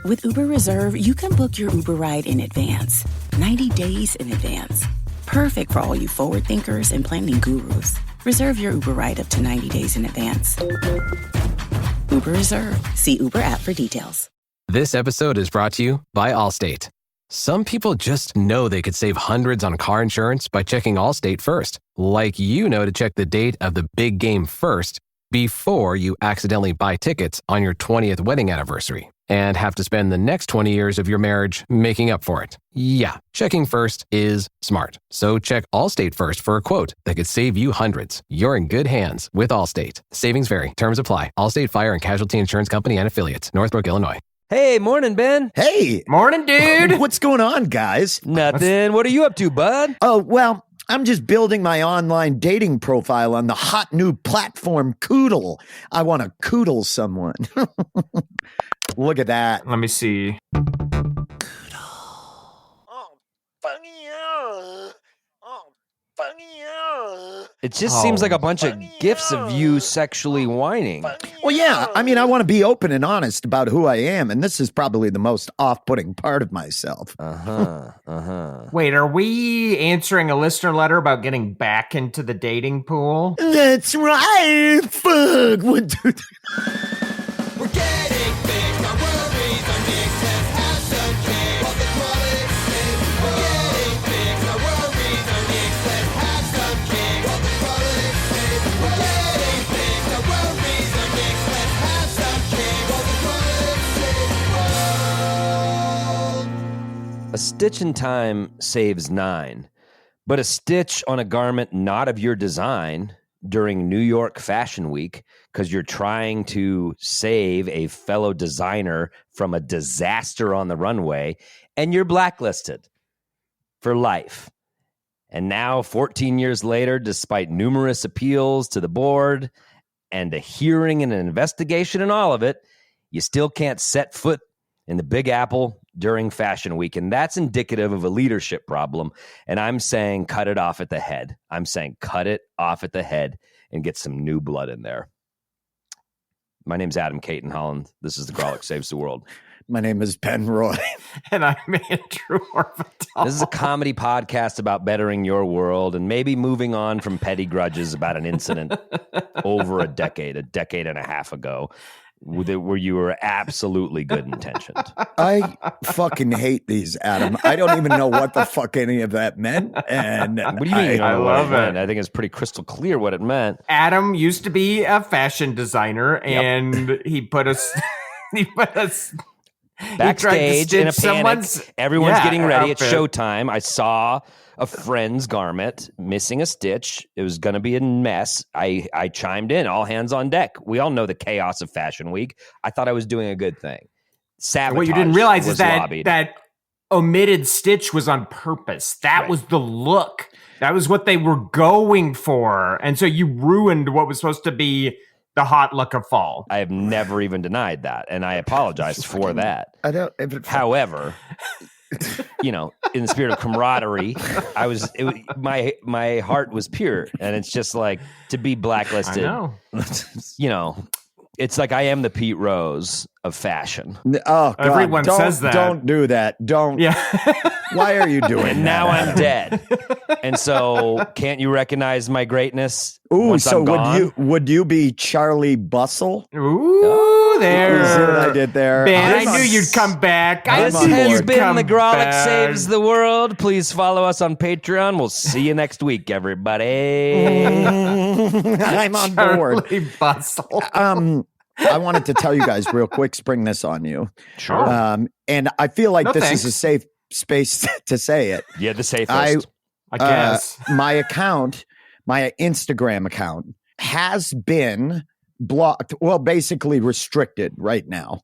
With Uber Reserve, you can book your Uber ride in advance, 90 days in advance. Perfect for all you forward thinkers and planning gurus. Reserve your Uber ride up to 90 days in advance. Uber Reserve. See Uber app for details. This episode is brought to you by Allstate. Some people just know they could save hundreds on car insurance by checking Allstate first. Like you know to check the date of the big game first before you accidentally buy tickets on your 20th wedding anniversary and have to spend the next 20 years of your marriage making up for it. Yeah, checking first is smart. So check Allstate first for a quote that could save you hundreds. You're in good hands with Allstate. Savings vary. Terms apply. Allstate Fire and Casualty Insurance Company and Affiliates. Northbrook, Illinois. Hey, morning, Ben. Hey. Morning, dude. What's going on, guys? Nothing. What are you up to, bud? Oh, well, I'm just building my online dating profile on the hot new platform Koodle. I want to koodle someone. Look at that. Let me see. It just seems like a bunch of gifs of you sexually whining. Well, yeah. I mean, I want to be open and honest about who I am, and this is probably the most off-putting part of myself. Wait, are we answering a listener letter about getting back into the dating pool? That's right. Fuck. What do We're getting big, our worries are mixed. Let's have some cake. What the Grawlix is. We're getting big, our worries are mixed. Let's have some cake. What the Grawlix is. We're getting big, our worries are mixed. Let's have some cake. What the Grawlix is. A stitch in time saves 9, but a stitch on a garment not of your design during New York Fashion Week because you're trying to save a fellow designer from a disaster on the runway, and you're blacklisted for life. And now, 14 years later, despite numerous appeals to the board and a hearing and an investigation and all of it, you still can't set foot in the Big Apple during Fashion Week. And that's indicative of a leadership problem. And I'm saying cut it off at the head. I'm saying cut it off at the head and get some new blood in there. My name's Adam Caton Holland. This is the Grawlix Saves the World. My name is Ben Roy. And I'm Andrew Orbital. This is a comedy podcast about bettering your world and maybe moving on from petty grudges about an incident over a decade and a half ago where you were absolutely good intentioned. I fucking hate these, Adam. I don't even know what the fuck any of that meant. And what do you mean? I love it. I think it's pretty crystal clear what it meant. Adam used to be a fashion designer, and he put us Backstage in a panic. Everyone's getting ready. outfit. It's showtime. I saw a friend's garment missing a stitch. It was going to be a mess. I chimed in, all hands on deck. We all know the chaos of Fashion Week. I thought I was doing a good thing. Sabotage. What you didn't realize is that lobbied. that omitted stitch was on purpose. That was the look. That was what they were going for. And so you ruined what was supposed to be the hot look of fall. I have never even denied that, and I apologize for that. I don't. However, in the spirit of camaraderie, my heart was pure, and it's just like to be blacklisted. I know. It's like I am the Pete Rose of fashion. Oh, God. Everyone says that. Don't do that. Don't. Yeah. Why are you doing And that? now I'm dead. And so, can't you recognize my greatness? Ooh, once so I'm gone? would you be Charlie Bustle? Ooh, there. You see what I did there? Ben, I knew you'd come back. This has been the Grawlix Saves the World. Please follow us on Patreon. We'll see you next week, everybody. I'm on board. Charlie Bustle. I wanted to tell you guys real quick, spring this on you. Sure. And I feel like this thanks. is a safe space to say it. Yeah, the safest. I guess. My Instagram account has been blocked, well, basically restricted right now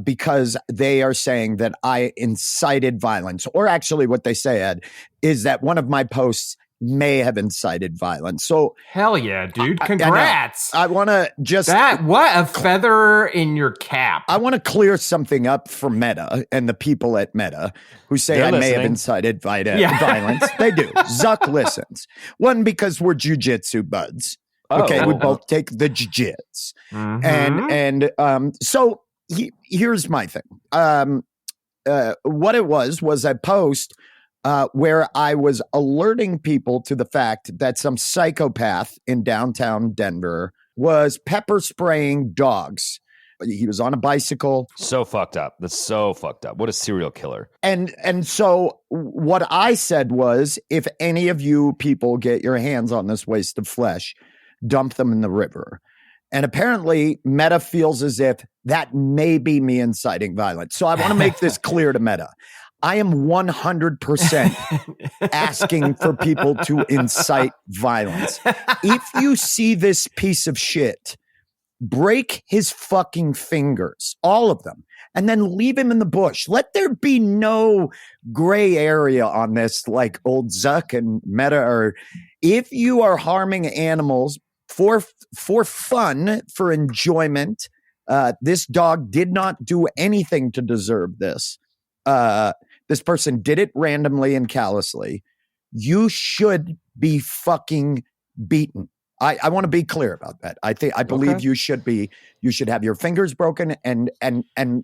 because they are saying that I incited violence. Or actually what they said is that one of my posts may have incited violence. So Hell yeah, dude. Congrats. I want to just... What a feather in your cap. I want to clear something up for Meta and the people at Meta who say They're I may have listening. incited violence. They do. Zuck listens. One, because we're jujitsu buds. Okay, we both take the jiu-jits. Mhm. And so here's my thing. What it was a post where I was alerting people to the fact that some psychopath in downtown Denver was pepper spraying dogs. He was on a bicycle. So fucked up. That's so fucked up. What a serial killer. And so what I said was, if any of you people get your hands on this waste of flesh, dump them in the river. And apparently Meta feels as if that may be me inciting violence. So I want to make this clear to Meta. I am 100% asking for people to incite violence. If you see this piece of shit, break his fucking fingers, all of them, and then leave him in the bush. Let there be no gray area on this, like old Zuck and Meta. Or if you are harming animals for fun, for enjoyment, this dog did not do anything to deserve this. This person did it randomly and callously. You should be fucking beaten. I want to be clear about that. I believe you should have your fingers broken and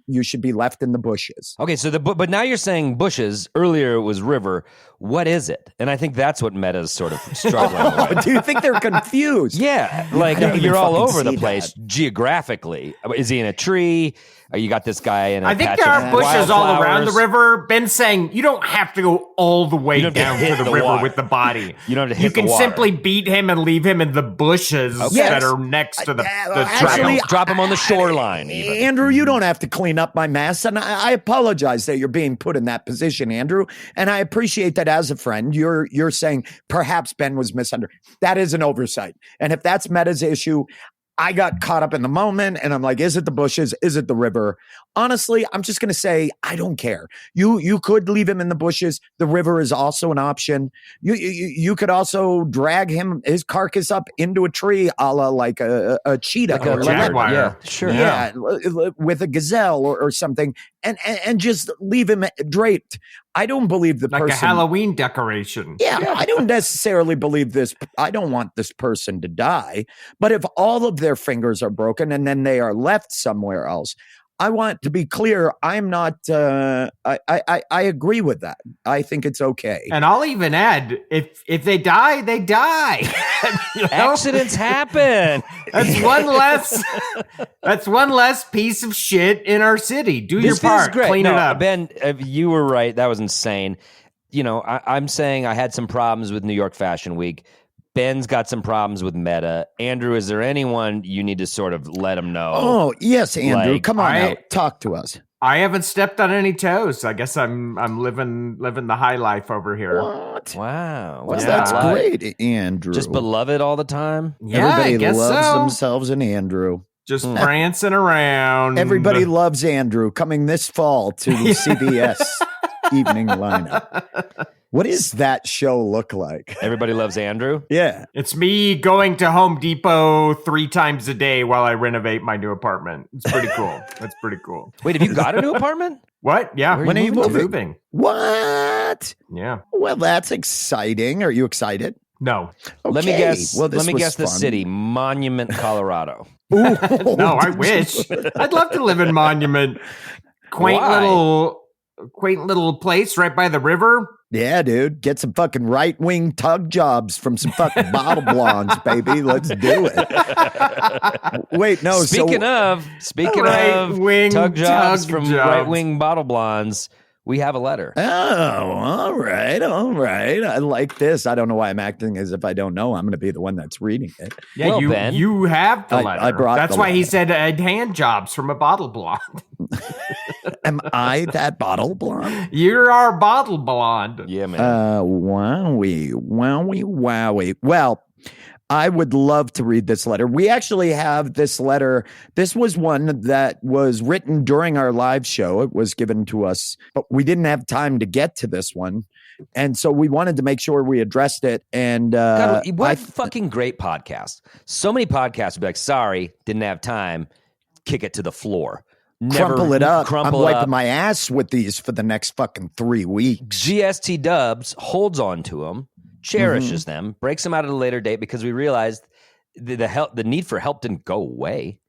you should be left in the bushes. Okay, so but now you're saying bushes. Earlier it was river. What is it? And I think that's what Meta's sort of struggling with. Do you think they're confused? Yeah, like you're all over the place geographically. Is he in a tree? You got this guy in a I think patch there of are bushes all around the wildflowers. river. Ben's saying you don't have to go all the way You don't have down to hit to the the river water. with the body. You don't have to You hit the can water. simply beat him and leave him in the bushes that are next to the actually, trail. Drop him on the shoreline. Even. Andrew, you don't have to clean up my mess. And I apologize that you're being put in that position, Andrew. And I appreciate that as a friend, you're saying perhaps Ben was misunderstood. That is an oversight. And if that's Meta's issue, I got caught up in the moment and I'm like, is it the bushes? Is it the river? Honestly, I'm just going to say, I don't care. You could leave him in the bushes. The river is also an option. You could also drag his carcass up into a tree, a la like a cheetah. Like a or jaguar. Yeah, sure. Yeah, with a gazelle or something, and just leave him draped. I don't believe the Like person. a Halloween decoration. Yeah, I don't necessarily believe this. I don't want this person to die. But if all of their fingers are broken and then they are left somewhere else, I want to be clear. I'm not. I agree with that. I think it's okay. And I'll even add, if they die, they die. You know? Accidents happen. That's one less. That's one less piece of shit in our city. Do your This part. is great. Clean No, it up. Ben, you were right. That was insane. You know, I'm saying I had some problems with New York Fashion Week. Ben's got some problems with Meta. Andrew, is there anyone you need to sort of let him know? Oh yes, Andrew, Like, come on out, talk to us. I haven't stepped on any toes. I guess I'm living the high life over here. What? Wow. Well, What's Yeah. that's that like? great, Andrew. Just beloved all the time? Yeah, Everybody I guess loves so. themselves in Andrew. Just prancing around. Everybody loves Andrew. Coming this fall to CBS evening lineup. What does that show look like? Everybody loves Andrew? Yeah. It's me going to Home Depot 3 times a day while I renovate my new apartment. It's pretty cool. That's pretty cool. Wait, have you got a new apartment? What? Yeah. When are you I'm moving? moving. What? Yeah. Well, that's exciting. Are you excited? No. Let me Okay. guess. Well, this let me was guess the fun. city, Monument, Colorado. Ooh. No, I wish. I'd love to live in Monument. Quaint Why? little place right by the river. Yeah, dude. Get some fucking right-wing tug jobs from some fucking bottle blondes, baby. Let's do it. Wait, no. Speaking of Right-wing tug jobs tug from jobs. right-wing bottle blondes, we have a letter. Oh, all right. I like this. I don't know why I'm acting as if I don't know. I'm going to be the one that's reading it. Yeah, Well, Ben. you have the I letter. brought That's the why he letter. said hand jobs from a bottle blonde. Am I that bottle blonde? You're our bottle blonde. Yeah, man. Wowie. Well, I would love to read this letter. We actually have this letter. This was one that was written during our live show. It was given to us, but we didn't have time to get to this one. And so we wanted to make sure we addressed it. And God, what a fucking great podcast. So many podcasts would be like, sorry, didn't have time. Kick it to the floor. Never crumple it up. Crumple I'm wiping up. my ass with these for the next fucking 3 weeks. GST Dubs holds on to them, cherishes them, breaks them out at a later date because we realized the need for help didn't go away.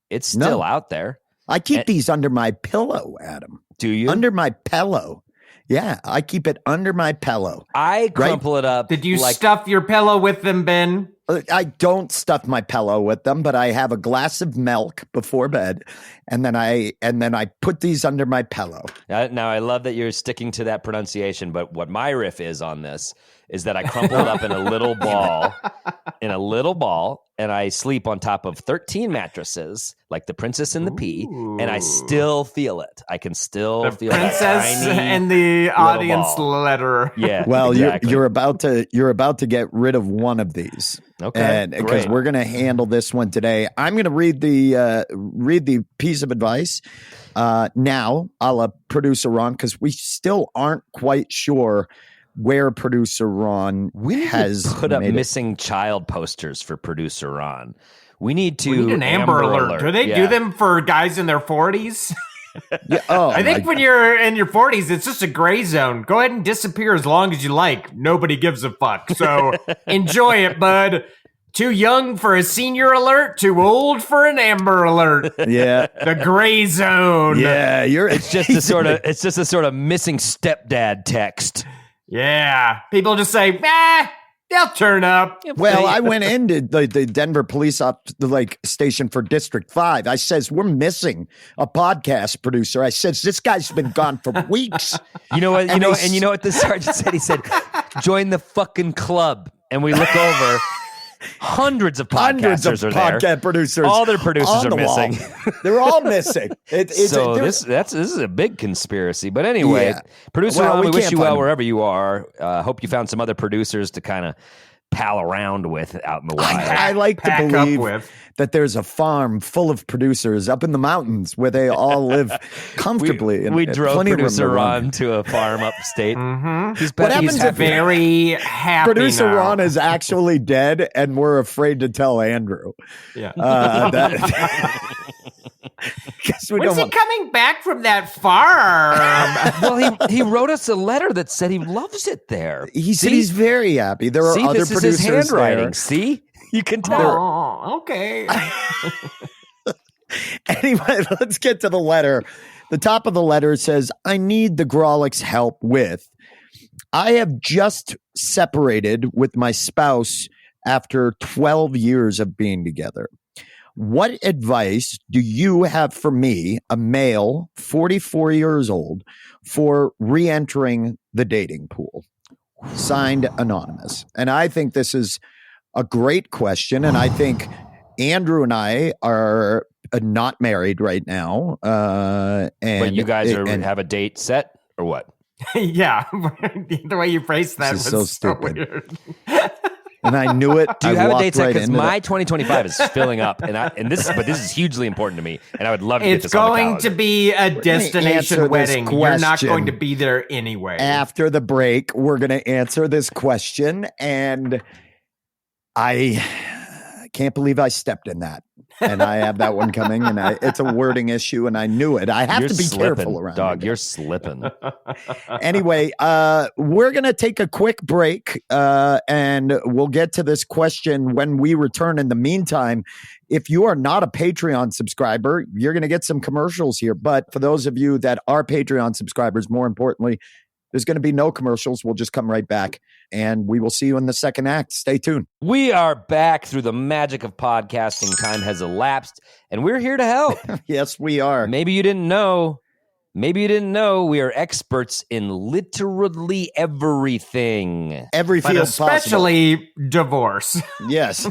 It's still out there. I keep these under my pillow, Adam. Do you? Under my pillow. Yeah, I keep it under my pillow. I crumple it up. Did you like, stuff your pillow with them, Ben? I don't stuff my pillow with them, but I have a glass of milk before bed, and then I put these under my pillow. Now I love that you're sticking to that pronunciation, but what my riff is on this is that I crumple it up in a little ball, and I sleep on top of 13 mattresses, like the Princess and the Pea, and I still feel it. I can still feel Princess that tiny and the audience ball. letter. Yeah. Well, exactly. you're about to get rid of one of these. Okay, and because great. we're going to handle this one today, I'm going to read the piece of advice now, a la producer Ron, because we still aren't quite sure where producer Ron has put up made missing child posters for producer Ron. We need to We need an Amber Alert. Do they do them for guys in their 40s? Yeah, oh, I think when you're in your 40s, it's just a gray zone. Go ahead and disappear as long as you like. Nobody gives a fuck. So enjoy it, bud. Too young for a senior alert, too old for an Amber Alert. Yeah. The gray zone. Yeah, It's just a sort of missing stepdad text. Yeah. People just say, they'll turn up. Well, I went into the Denver police station for District 5. I says, we're missing a podcast producer. I says, this guy's been gone for weeks. You know what? You know what the sergeant said? He said, "Join the fucking club." And we look over. Hundreds of podcasters are there. Podcast producers. All their producers are missing. They're all missing. This is a big conspiracy. But anyway, Yeah. producer Well, Ron, we we wish can't you find well them. wherever you are. Hope you found some other producers to kind of pal around with out in the wild. I like to Pack up believe with. that there's a farm full of producers up in the mountains where they all live comfortably. We and drove plenty of room producer to run. Ron to a farm upstate. He's What happens he's if- Very happy Producer now. Ron is actually dead, and we're afraid to tell Andrew. Yeah. 'Cause we When's don't he want- coming back from that farm? Well, he wrote us a letter that said he loves it there. He said See? he's very happy. There are See, other this is producers his handwriting. there. See, you can tell. Oh, okay. Anyway, let's get to the letter. The top of the letter says, I need the Grawlix help with. I have just separated with my spouse after 12 years of being together. What advice do you have for me, a male, 44 years old, for re-entering the dating pool? Signed, Anonymous. And I think this is a great question. And I think Andrew and I are not married right now. And But you guys have a date set or what? Yeah. The way you phrased that This was is so so stupid. weird. And I knew it. Do you I have a walked date set? right Because into my that. 2025 is filling up, but this is hugely important to me, and I would love to get It's this on the going calendar. to be a answer destination this wedding. You're not question. going to be there anyway. After the break, we're going to answer this question. And I can't believe I stepped in that. And I have that one coming. And it's a wording issue. And I knew it. I have You're to be slipping, careful around dog. it. You're slipping. Anyway, we're going to take a quick break. And we'll get to this question when we return. In the meantime, if you are not a Patreon subscriber, you're going to get some commercials here. But for those of you that are Patreon subscribers, more importantly, there's going to be no commercials. We'll just come right back, and we will see you in the second act. Stay tuned. We are back through the magic of podcasting. Time has elapsed, and we're here to help. Yes, we are. Maybe you didn't know. We are experts in literally everything. Every but field possible. especially divorce. Yes.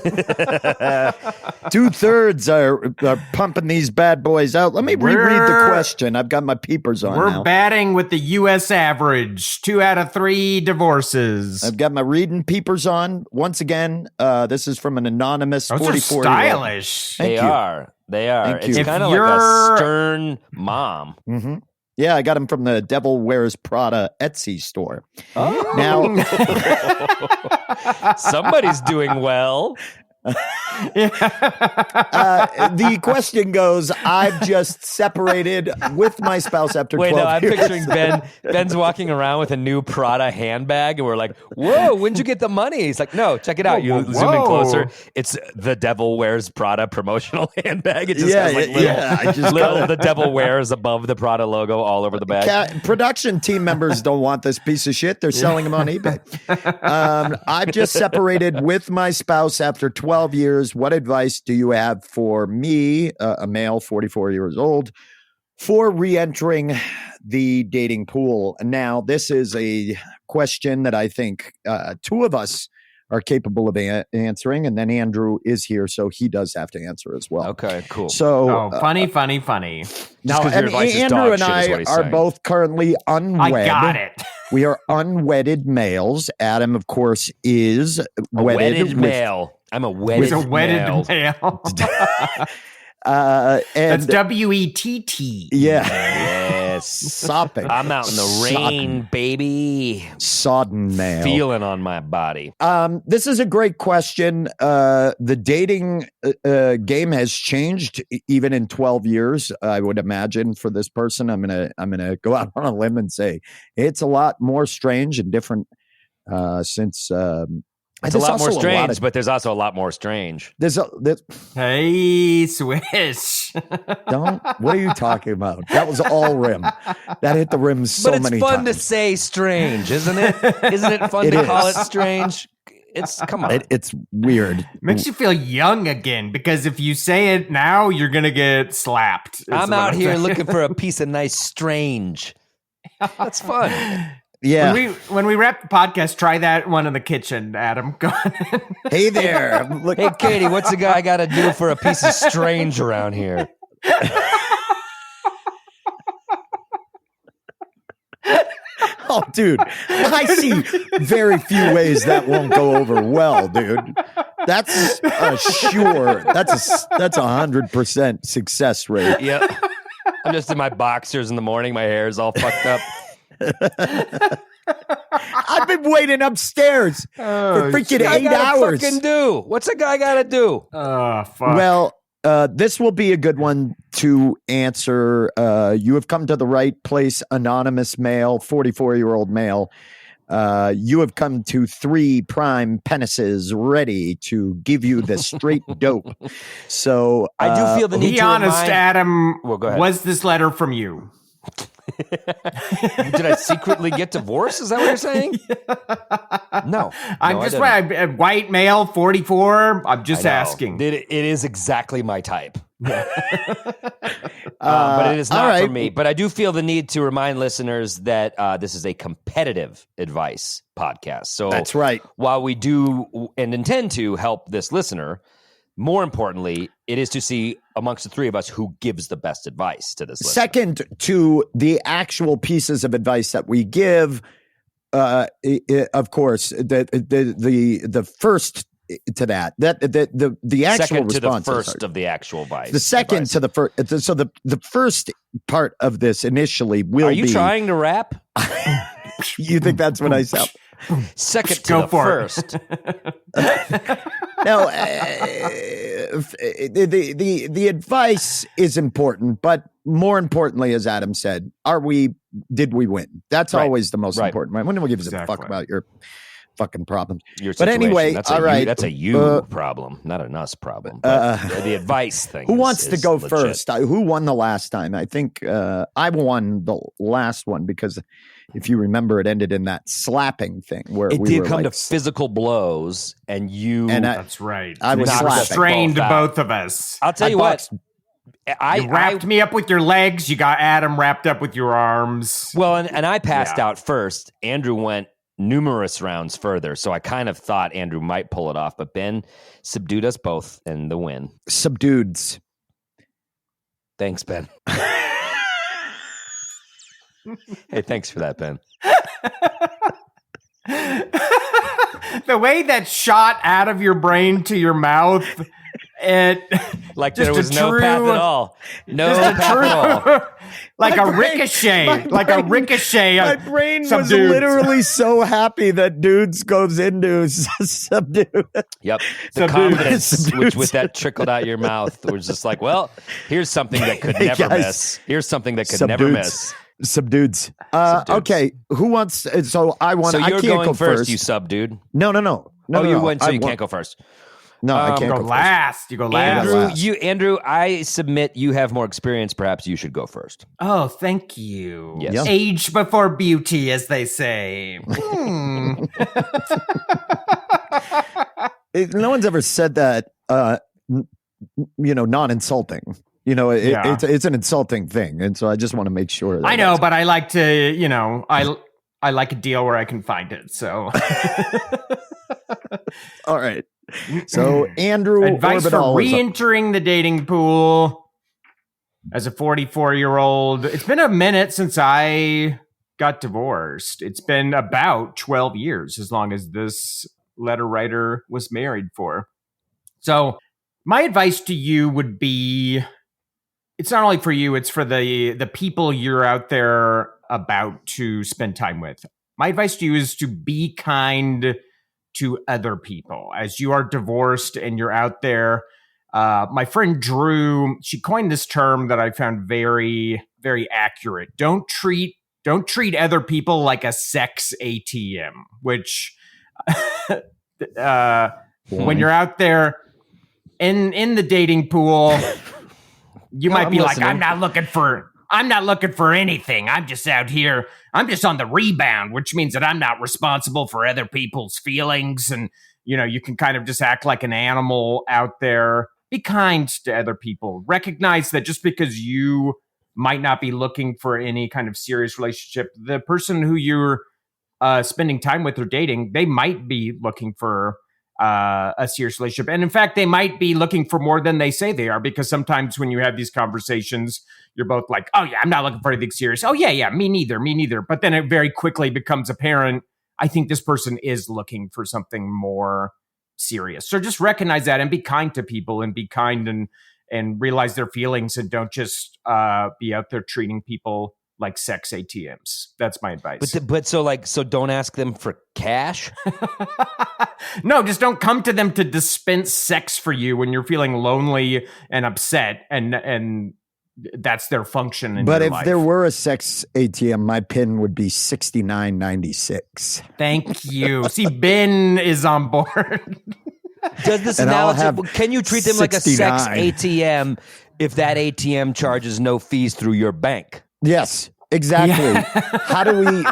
2/3 are pumping these bad boys out. Let me reread the We're- question. I've got my peepers on We're now. batting with the U.S. average. 2 out of 3 divorces. I've got my reading peepers on. Once again, this is from an anonymous Those are 44-year-old. stylish. Thank They you. are. They are. Thank It's you. kind of If like a you're- stern mom. Mm-hmm. Yeah, I got them from the Devil Wears Prada Etsy store. Oh. Now, Somebody's doing well. The question goes, I've just separated with my spouse after 12 Wait, no, I'm years. picturing Ben. Ben's walking around with a new Prada handbag, and we're like, whoa, when'd you get the money? He's like, no, check it out. You zoom in closer. It's the Devil Wears Prada promotional handbag. It just has like little The Devil Wears above the Prada logo all over the bag. Production team members don't want this piece of shit. They're selling them on eBay. I've just separated with my spouse after 12 years. What advice do you have for me, a male, 44 years old, for re-entering the dating pool? Now, this is a question that I think two of us are capable of answering, and then Andrew is here, so he does have to answer as well. Okay, cool. So, funny. Now, Andrew and I are both currently unwed. I got it. We are unwedded males. Adam, of course, is wedded male. I'm a wedded male. He's a wedded male. And that's WETT. Yeah. Yes. Sopping. I'm out in the rain, baby. Sodden male. Feeling on my body. This is a great question. The dating game has changed even in 12 years, I would imagine, for this person. I'm gonna go out on a limb and say it's a lot more strange and different since it's a lot more strange, but there's also a lot more strange. Hey, Swish. What are you talking about? That was all rim. That hit the rim so many times. But it's fun to say strange, isn't it? Isn't it fun to call it strange? Come on. It's weird. Makes you feel young again, because if you say it now, you're going to get slapped. I'm out here looking for a piece of nice strange. That's fun. Yeah. When we wrap the podcast, try that one in the kitchen, Adam. Go ahead. Hey there. Hey, Katie, what's a guy got to do for a piece of strange around here? Oh, dude, I see very few ways that won't go over well, dude. That's sure. That's 100% success rate. Yep. I'm just in my boxers in the morning. My hair's all fucked up. I've been waiting upstairs for freaking 8 hours. Fucking do. What's a guy got to do? Oh, fuck. Well, this will be a good one to answer. You have come to the right place, anonymous male, 44-year-old male. You have come to 3 prime penises ready to give you the straight dope. So I do feel the need be to honest, remind... Adam. Well, go ahead. Was this letter from you? Did I secretly get divorced? Is that what you're saying? No. I'm just white male, 44. I'm just asking. It is exactly my type. But it is all not right. for me. But I do feel the need to remind listeners that this is a competitive advice podcast. So that's right. While we do and intend to help this listener, more importantly, it is to see amongst the 3 of us who gives the best advice to this listener. Second to the actual pieces of advice that we give, of course, the first to that the actual second to the responses first of the actual advice. The second to the first. So the first part of this initially will be. Are you trying to rap? You think that's what I sound? Second to the first. No, the advice is important, but more importantly, as Adam said, did we win? That's always the most important, right? When do we give a fuck about your fucking problems? Your but situation. anyway, that's all right. That's a you problem, not an us problem. But the advice thing. Who wants to go legit. first? Who won the last time? I think I won the last one because if you remember, it ended in that slapping thing where it we did were come like, to physical blows, and you. That's right. I was strained both of us. I'll tell you what. You wrapped me up with your legs. You got Adam wrapped up with your arms. Well, and I passed out first. Andrew went numerous rounds further, so I kind of thought Andrew might pull it off, but Ben subdued us both in the win. Subdueds. Thanks, Ben. Hey, thanks for that, Ben. The way that shot out of your brain to your mouth, Like Just there a was no true- path at all. No just a path at all. like My a brain- ricochet, my like a brain- ricochet. My brain was subdued. literally so happy that dudes goes into subdue. Yep. The Subdued. confidence Subdued. with that trickled out your mouth was just like, well, here's something that could never Yes. miss. Here's something that could never miss. Subdudes. Subdudes. Okay, who wants? So I want. So I you're can't going go first, you sub dude. No. You went, so I you want- can't go first. No, I can't go go last. You go last. Andrew, I submit you have more experience. Perhaps you should go first. Oh, thank you. Yes. Yeah. Age before beauty, as they say. No one's ever said that. Non-insulting. Yeah. It's an insulting thing, and so I just want to make sure. That I know, but I like to, I like a deal where I can find it. So, all right. So Andrew advice Orbital for is up. re-entering the dating pool as a 44-year-old. It's been a minute since I got divorced. It's been about 12 years, as long as this letter writer was married for. So, my advice to you would be, it's not only for you, it's for the people you're out there about to spend time with. My advice to you is to be kind to other people as you are divorced and you're out there. My friend Drew, she coined this term that I found very, very accurate. Don't treat other people like a sex ATM, which when you're out there in the dating pool, you might be like, I'm not looking for anything. I'm just out here. I'm just on the rebound, which means that I'm not responsible for other people's feelings. And, you can kind of just act like an animal out there. Be kind to other people. Recognize that just because you might not be looking for any kind of serious relationship, the person who you're spending time with or dating, they might be looking for a serious relationship. And in fact, they might be looking for more than they say they are, because sometimes when you have these conversations, you're both like, oh yeah, I'm not looking for anything serious. Oh yeah, me neither. But then it very quickly becomes apparent, I think this person is looking for something more serious. So just recognize that and be kind to people, and be kind and realize their feelings, and don't just be out there treating people like sex ATMs. That's my advice. But so don't ask them for cash. No, just don't come to them to dispense sex for you when you're feeling lonely and upset, and that's their function in But your if life. there were a sex ATM, my pin would be 69.96. Thank you. See, Ben is on board. Does this And I'll analogy? have Can you treat them like a sex 69. ATM if that ATM charges no fees through your bank? Yes, exactly. How do we?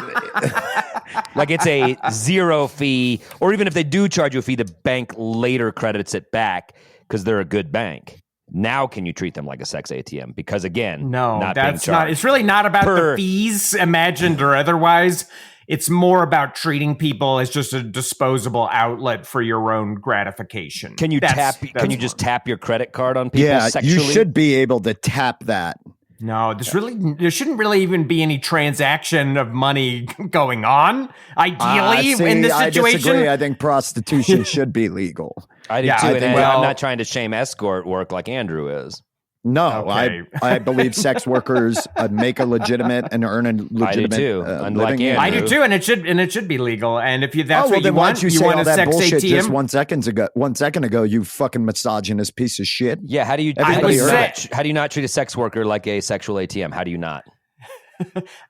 Like it's a zero fee, or even if they do charge you a fee, the bank later credits it back because they're a good bank. Now, can you treat them like a sex ATM? Because again, No, not that's being not. charged. It's really not about Per- the fees, imagined or otherwise. It's more about treating people as just a disposable outlet for your own gratification. Can you That's Can you just tap your credit card on people Yeah, sexually? you should be able to tap that. No, there shouldn't really even be any transaction of money going on. Ideally, See, in this I situation, disagree. I think prostitution should be legal. I do Yeah, too. I and think- I'm well- not trying to shame escort work like Andrew is. No, Okay. I believe sex workers make a legitimate and earn a legitimate too, unlike living. Andrew. I do too, and it should be legal. And if that's what you then why want, don't you say want all a that sex bullshit ATM. just 1 second ago? You fucking misogynist piece of shit. Yeah, how do you Everybody heard how do you not treat a sex worker like a sexual ATM? How do you not?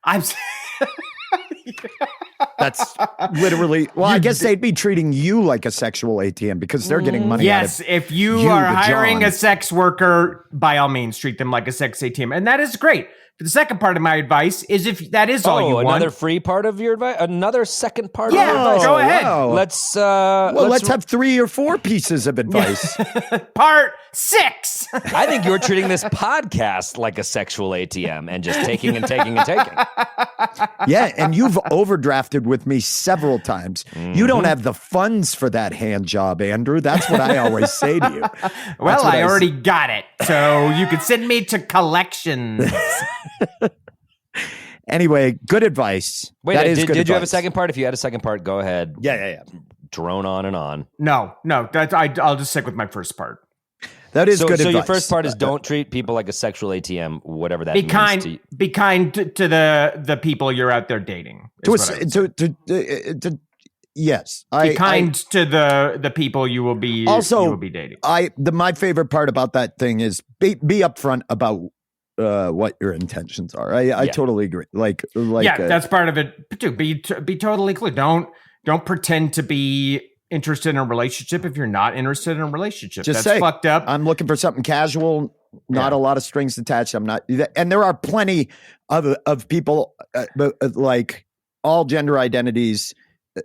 I'm. That's literally. Well, I guess they'd be treating you like a sexual ATM because they're getting money. Yes, out of if you you, are the hiring John. a sex worker, by all means, treat them like a sex ATM, and that is great. But the second part of my advice is, if that is all you another want, free part of your advice? Another second part of Yeah, your advice? go ahead. Wow. Let's Let's have 3 or 4 pieces of advice. part 6. I think you're treating this podcast like a sexual ATM and just taking and taking and taking. Yeah, and you've overdrafted with me several times. You don't have the funds for that hand job, Andrew. That's what I always say to you. Well, what I I already got it, so you could send me to collections. Anyway, good advice. Wait, That is did good you have a advice. second part? If you had a second part, go ahead. Yeah. Drone on and on. No, I'll just stick with my first part. That is good So advice. your first part is don't treat people like a sexual ATM, whatever that Be means. kind. Be kind to the people you're out there dating. Yes, Be kind to the people you will be dating. My favorite part about that thing is be upfront about what your intentions are. I totally agree. That's part of it too. Be totally clear. Don't pretend to be interested in a relationship if you're not interested in a relationship. Just That's say, fucked up. I'm looking for something casual, not a lot of strings attached. I'm not, and there are plenty of people like all gender identities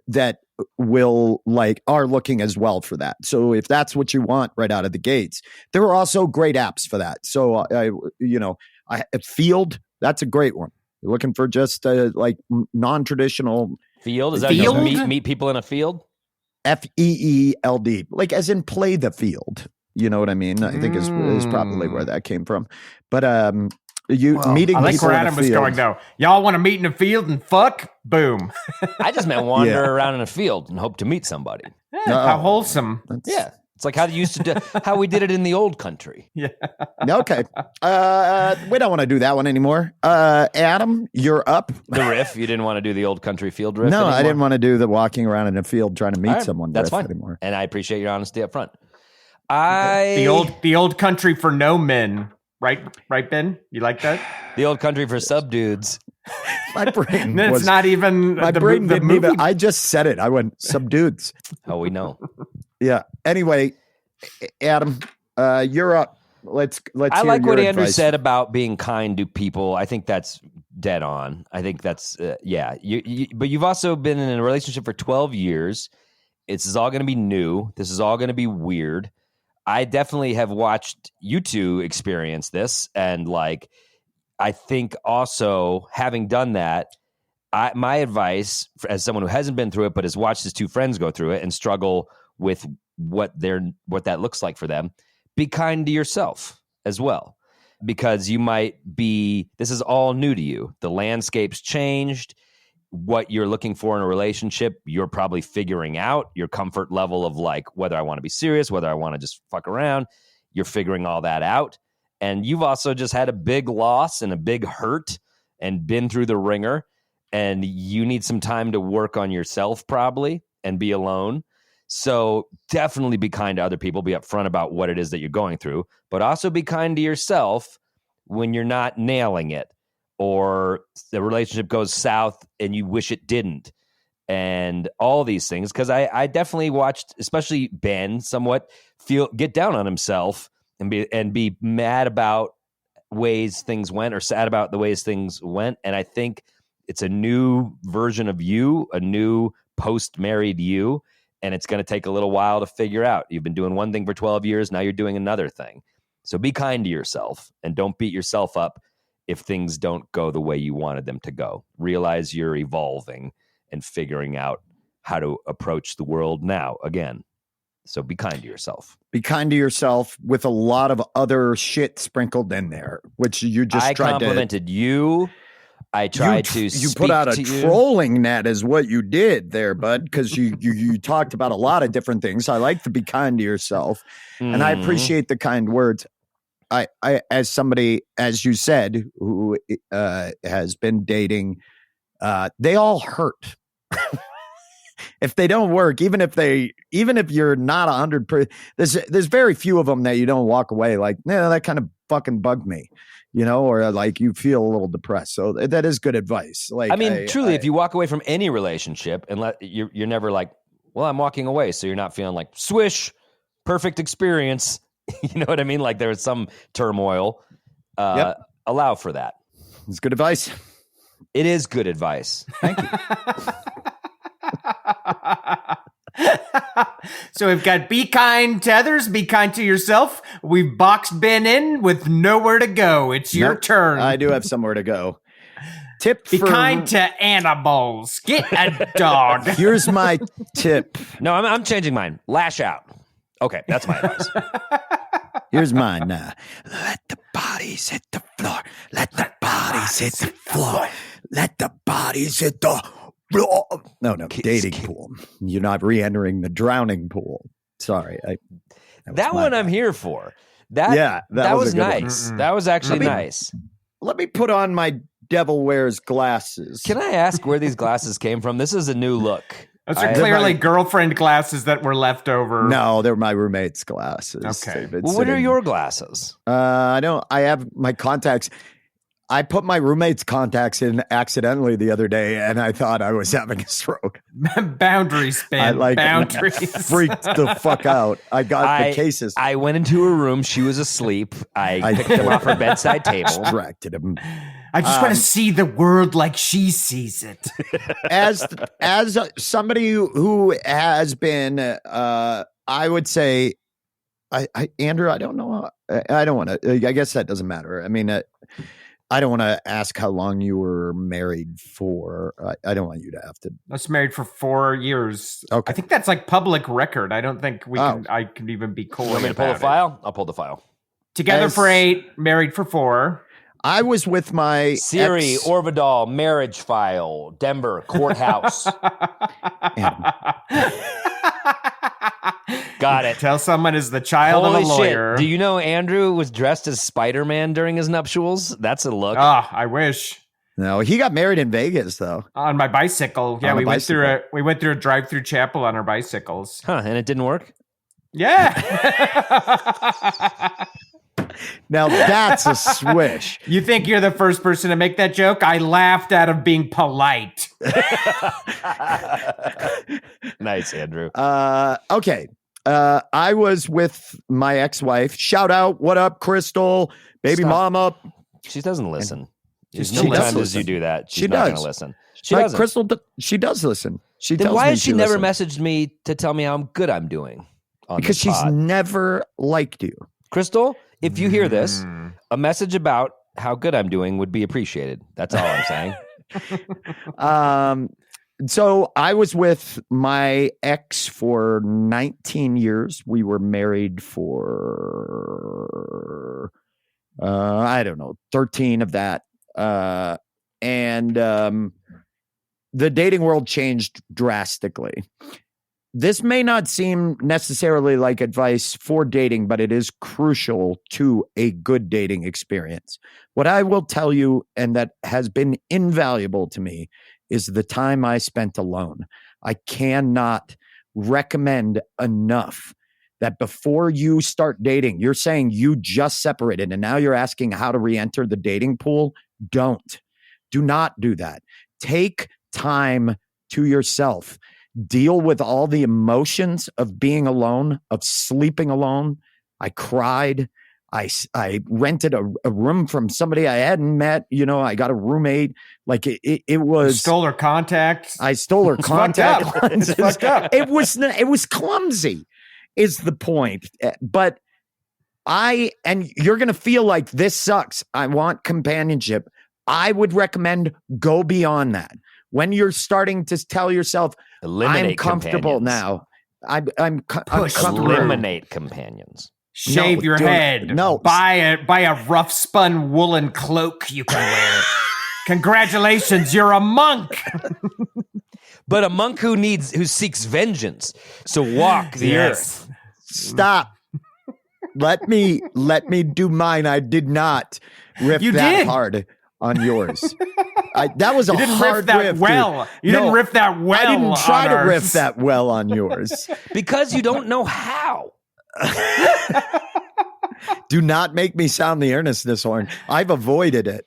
that are looking as well for that. So if that's what you want right out of the gates, there are also great apps for that. So Field, that's a great one. You're looking for just like non-traditional field. Is that Field? Just meet people in a field? FEELD, like as in play the field. You know what I mean? I think is probably where that came from. But meeting I like people where in a Adam was field. going though. Y'all want to meet in a field and fuck? Boom. I just meant wander around in a field and hope to meet somebody. How wholesome. Yeah. It's like how they used to do, how we did it in the old country. Yeah. Okay. We don't want to do that one anymore. Adam, you're up. The riff. You didn't want to do the old country field riff No, anymore? I didn't want to do the walking around in a field trying to meet All right, someone. That's riff fine. Anymore. And I appreciate your honesty up front. The old country for no men. Right, Ben? You like that? The old country for sub dudes. My brain It's was not even my the, brain the didn't movie. even. I just said it. I went subdudes. Oh, we know. Yeah. Anyway, Adam, you're up. Let's. I hear like your what Andrew advice. said about being kind to people. I think that's dead on. I think that's but you've also been in a relationship for 12 years. This is all going to be new. This is all going to be weird. I definitely have watched you two experience this, and like, I think also having done that, my advice as someone who hasn't been through it but has watched his two friends go through it and struggle with what that looks like for them, be kind to yourself as well, because you might be. This is all new to you. The landscape's changed. What you're looking for in a relationship, you're probably figuring out your comfort level of like whether I want to be serious, whether I want to just fuck around. You're figuring all that out. And you've also just had a big loss and a big hurt and been through the ringer. And you need some time to work on yourself probably and be alone. So definitely be kind to other people, be upfront about what it is that you're going through, but also be kind to yourself when you're not nailing it, or the relationship goes south and you wish it didn't, and all these things. Because I definitely watched, especially Ben, somewhat get down on himself and be mad about ways things went, or sad about the ways things went. And I think it's a new version of you, a new post-married you, and it's going to take a little while to figure out. You've been doing one thing for 12 years, now you're doing another thing. So be kind to yourself and don't beat yourself up if things don't go the way you wanted them to go. Realize you're evolving and figuring out how to approach the world now again. So be kind to yourself. Be kind to yourself with a lot of other shit sprinkled in there, which you just I tried complimented you. I tried to you speak put out a to you. trolling net is what you did there, bud, because you talked about a lot of different things. I like to be kind to yourself, and I appreciate the kind words. I as somebody, as you said, who has been dating, they all hurt. If they don't work, even if you're not 100%, there's very few of them that you don't walk away like, nah, that kind of fucking bugged me, or like you feel a little depressed. So that is good advice. Like, I mean, truly, if you walk away from any relationship and you're never like, well, I'm walking away, so you're not feeling like swish, perfect experience. You know what I mean? Like there's some turmoil. Allow for that. It's good advice. It is good advice. Thank you. So we've got be kind to others, be kind to yourself. We've boxed Ben in with nowhere to go. It's your Nope. turn. I do have somewhere to go. Tip Be for kind to animals. Get a dog. Here's my tip. No, I'm changing mine. Lash out. Okay, that's my advice. Here's mine. Let the bodies hit the floor. Let the bodies hit the floor. Let the bodies hit the floor. No, dating pool. You're not re-entering the drowning pool. Sorry. That one I'm here for. That was a good one. nice. That was actually nice. Let me put on my Devil Wears glasses. Can I ask where these glasses came from? This is a new look. Those are clearly girlfriend glasses that were left over. No, they're my roommate's glasses. Okay. Well, what are your glasses? I have my contacts. I put my roommate's contacts in accidentally the other day, and I thought I was having a stroke. Boundaries, Ben. Boundaries. Freaked the fuck out. I got the cases. I went into her room. She was asleep. I picked them off her bedside table. Distracted him. I just want to see the world like she sees it. As somebody who has been, I would say, Andrew, I don't know. I don't want to. I guess that doesn't matter. I mean, I don't want to ask how long you were married for. I don't want you to have to. I was married for 4 years. Okay. I think that's like public record. I don't think I can even be coy. You want me to pull the file? I'll pull the file. Together for 8, married for 4. I was with my Siri, Orvidal, marriage file, Denver, courthouse. Got it. Tell someone is the child Holy of a lawyer. Shit. Do you know Andrew was dressed as Spider-Man during his nuptials? That's a look. I wish. No, he got married in Vegas though. On my bicycle. Yeah, we went through a drive-through chapel on our bicycles. Huh, and it didn't work? Yeah. Now that's a swish. You think you're the first person to make that joke? I laughed out of being polite. Nice, Andrew. Okay. I was with my ex-wife. Shout out. What up, Crystal? Baby mama. She doesn't listen. As She many does times as listen. you do that, she's She not going does. to listen. She Like doesn't. Crystal, she does listen. She Then tells why me has she never listens. messaged me to tell me how good I'm doing? Because she's never liked you. Crystal, if you hear this, a message about how good I'm doing would be appreciated. That's all I'm saying. So I was with my ex for 19 years. We were married for, 13 of that. And the dating world changed drastically. This may not seem necessarily like advice for dating, but it is crucial to a good dating experience. What I will tell you, and that has been invaluable to me, is the time I spent alone. I cannot recommend enough that before you start dating, you're saying you just separated and now you're asking how to re-enter the dating pool. Do not do that. Take time to yourself. Deal with all the emotions of being alone, of sleeping alone. I cried. I rented a room from somebody I hadn't met. You know, I got a roommate. Like it was. You stole her contacts. I stole her contact lenses. It's fucked up. It was clumsy, is the point. But and you're going to feel like this sucks. I want companionship. I would recommend go beyond that. When you're starting to tell yourself, Eliminate I'm comfortable companions. now. I'm comfortable. Eliminate companions. Shave your head. No. Buy a rough spun woolen cloak you can wear. Congratulations, you're a monk. But a monk who seeks vengeance. So walk the earth. Stop. Let me do mine. I did not riff You that did. hard on yours. That was a You didn't hard riff that riff. well. Dude. You didn't riff that well. I didn't try on to ours. riff that well on yours. Because you don't know how. Do not make me sound the earnestness horn. I've avoided it.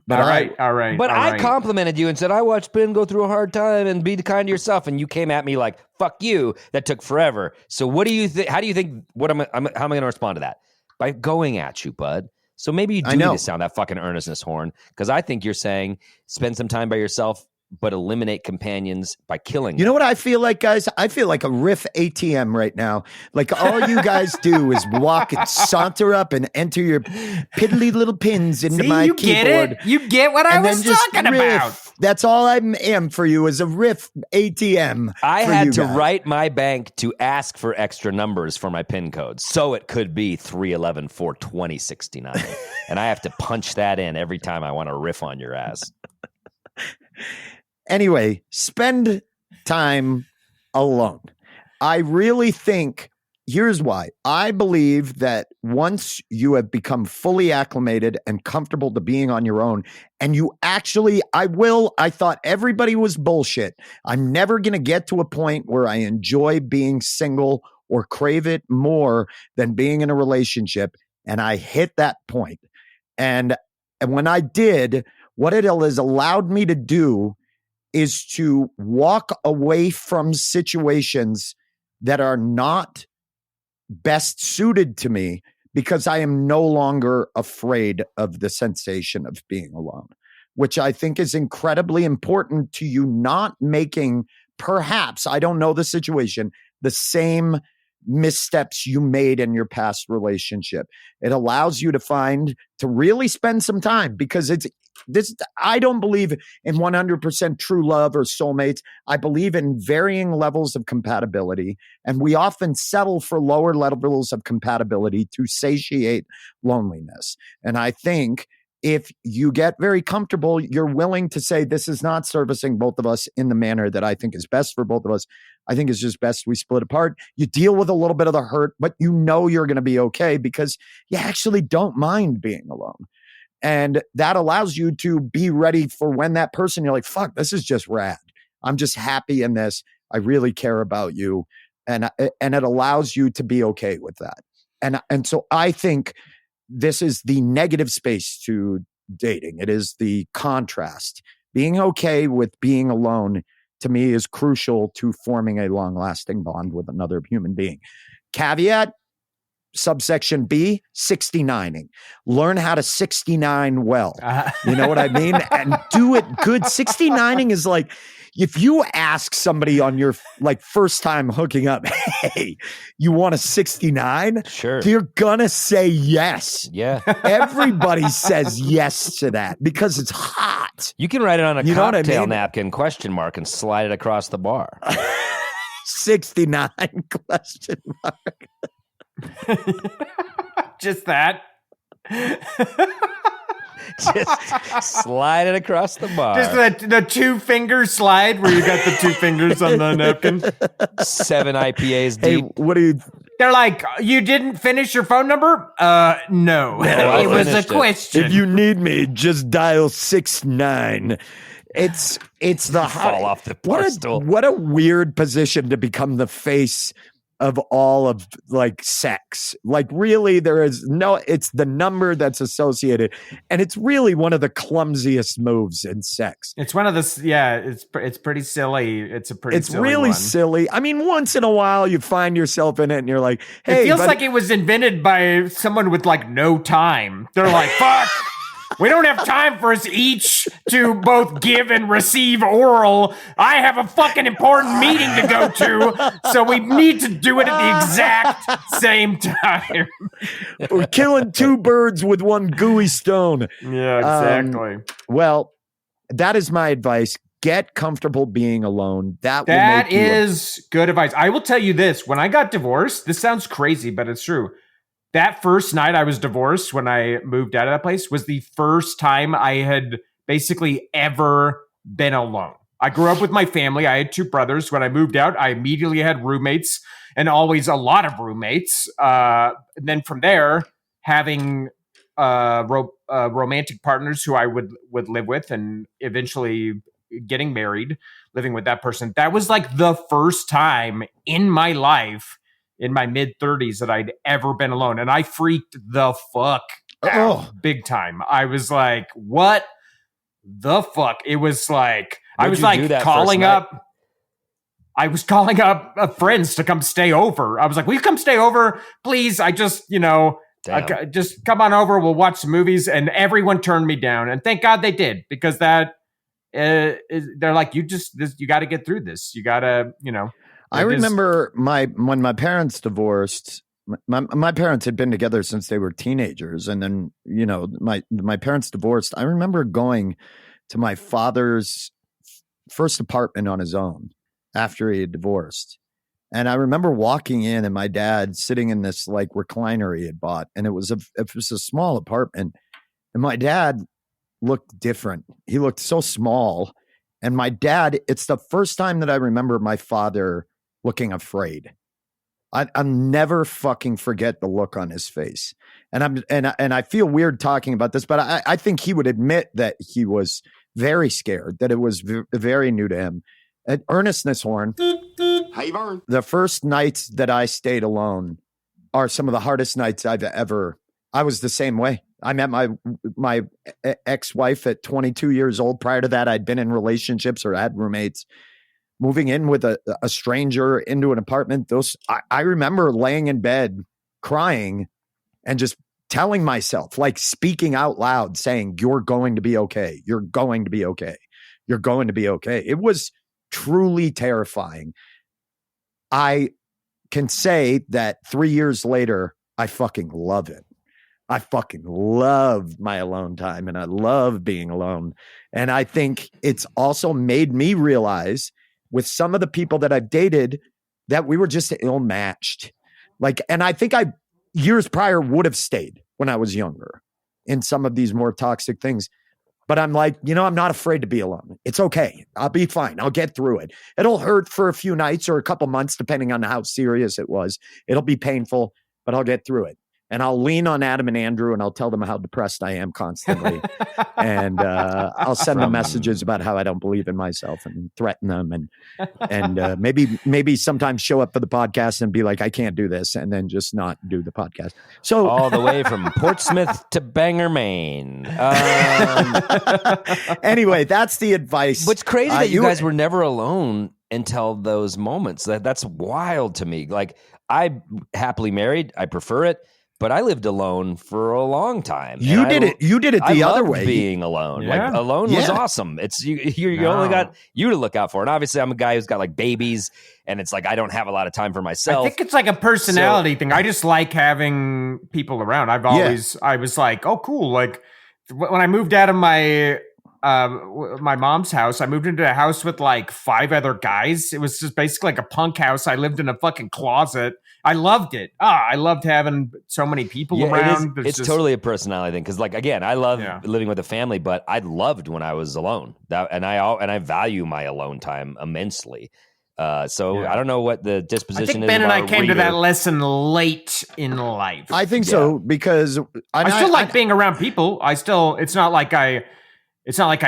But All right. But all I right. complimented you and said, I watched Ben go through a hard time and be kind to yourself. And you came at me like, fuck you. That took forever. So what do you think? How do you think, how am I going to respond to that? By going at you, bud. So maybe you do need to sound that fucking earnestness horn. Because I think you're saying spend some time by yourself, but eliminate companions by killing You them. know what I feel like, guys? I feel like a riff ATM right now. Like all you guys do is walk and saunter up and enter your piddly little pins into See, my you keyboard. get it. You get what I and was then just talking riff. about. That's all I am for you is a riff ATM. I for had you to guys. write my bank to ask for extra numbers for my PIN code. So it could be 311 420 69. And I have to punch that in every time I want to riff on your ass. Anyway, spend time alone. I really think here's why. I believe that once you have become fully acclimated and comfortable to being on your own, and you actually, I thought everybody was bullshit. I'm never going to get to a point where I enjoy being single or crave it more than being in a relationship. And I hit that point. And when I did, what it has allowed me to do is to walk away from situations that are not best suited to me because I am no longer afraid of the sensation of being alone, which I think is incredibly important to you not making, perhaps, I don't know the situation, the same missteps you made in your past relationship. It allows you to really spend some time, because I don't believe in 100% true love or soulmates. I believe in varying levels of compatibility, and we often settle for lower levels of compatibility to satiate loneliness. And I think if you get very comfortable, you're willing to say, this is not servicing both of us in the manner that I think is best for both of us. I think it's just best we split apart. You deal with a little bit of the hurt, but you know you're going to be okay because you actually don't mind being alone. And that allows you to be ready for when that person, you're like, fuck, this is just rad. I'm just happy in this. I really care about you. And it allows you to be okay with that. And so I think this is the negative space to dating. It is the contrast. Being okay with being alone, to me, is crucial to forming a long-lasting bond with another human being. Caveat, subsection B, 69ing. Learn how to 69 well. You know what I mean? And do it good. 69ing is like, if you ask somebody on your first time hooking up, hey, you want a 69? Sure. You're gonna say yes. Yeah. Everybody says yes to that because it's hot. You can write it on a You know what I cocktail mean? napkin, question mark, and slide it across the bar. 69 question mark. Just that. Just slide it across the bar. Just the 2-finger slide where you got the 2 fingers on the napkin. 7 IPAs Hey, deep. what do you? They're like, you didn't finish your phone number? No. I It was a finished it. question. If you need me, just dial 69. It's the Fall off the pedestal. What a weird position to become the face of all of sex. Really, there is it's the number that's associated, and it's really one of the clumsiest moves in sex. It's one of the it's pretty silly. It's silly really one. silly. I mean, once in a while you find yourself in it and you're like, hey, It feels like it was invented by someone with no time. They're like, fuck, we don't have time for us each to both give and receive oral. I have a fucking important meeting to go to, so we need to do it at the exact same time. we're killing 2 birds with one gooey stone. Yeah, exactly. Well, that is my advice. Get comfortable being alone. That is good advice. I will tell you this. When I got divorced, this sounds crazy, but it's true. That first night I was divorced, when I moved out of that place, was the first time I had basically ever been alone. I grew up with my family. I had 2 brothers. When I moved out, I immediately had roommates, and always a lot of roommates. And then from there, having romantic partners who I would live with, and eventually getting married, living with that person. That was the first time in my life, in my mid-30s, that I'd ever been alone. And I freaked the fuck out big time. I was like, what the fuck? It was like, I was calling up. I was calling up friends to come stay over. I was like, will you come stay over, please? I just, just come on over. We'll watch some movies. And everyone turned me down. And thank God they did, because they're like, you got to get through this. You got to, I remember when my parents divorced. My parents had been together since they were teenagers, and then my parents divorced. I remember going to my father's first apartment on his own after he had divorced, and I remember walking in and my dad sitting in this recliner he had bought, and it was a small apartment, and my dad looked different. He looked so small, and it's the first time that I remember my father looking afraid. I'll never fucking forget the look on his face. And I feel weird talking about this, but I think he would admit that he was very scared, that it was very new to him. At Ernest Horn, the first nights that I stayed alone are some of the hardest nights I was the same way. I met my ex-wife at 22 years old. Prior to that, I'd been in relationships or had roommates. Moving in with a stranger into an apartment, I remember laying in bed crying and just telling myself, like speaking out loud, saying, "You're going to be okay. You're going to be okay. You're going to be okay." It was truly terrifying. I can say that 3 years later, I fucking love it. I fucking love my alone time and I love being alone. And I think it's also made me realize with some of the people that I've dated that we were just ill-matched. Like, and I think I years prior would have stayed when I was younger in some of these more toxic things. But I'm like, I'm not afraid to be alone. It's okay. I'll be fine. I'll get through it. It'll hurt for a few nights or a couple months, depending on how serious it was. It'll be painful, but I'll get through it. And I'll lean on Adam and Andrew and I'll tell them how depressed I am constantly. And I'll send them messages about how I don't believe in myself and threaten them. And maybe sometimes show up for the podcast and be like, I can't do this. And then just not do the podcast. So all the way from Portsmouth to Bangor, Maine. Anyway, that's the advice. What's crazy that you guys were never alone until those moments. That's wild to me. Like, I'm happily married. I prefer it. But I lived alone for a long time. You did it the other way. Being alone, Yeah. like alone was awesome. It's you only got you to look out for. And obviously, I'm a guy who's got like babies, and it's like I don't have a lot of time for myself. I think it's like a personality thing. I just like having people around. I was like, oh, cool. Like when I moved out of my mom's house, I moved into a house with like 5 other guys. It was just basically like a punk house. I lived in a fucking closet. I loved it. I loved having so many people around. It's totally a personality thing. Cause like, again, I love living with a family, but I loved when I was alone and I value my alone time immensely. I don't know what the disposition is. I think Ben and I came to that lesson late in life. I think so because I still like being around people. It's not like I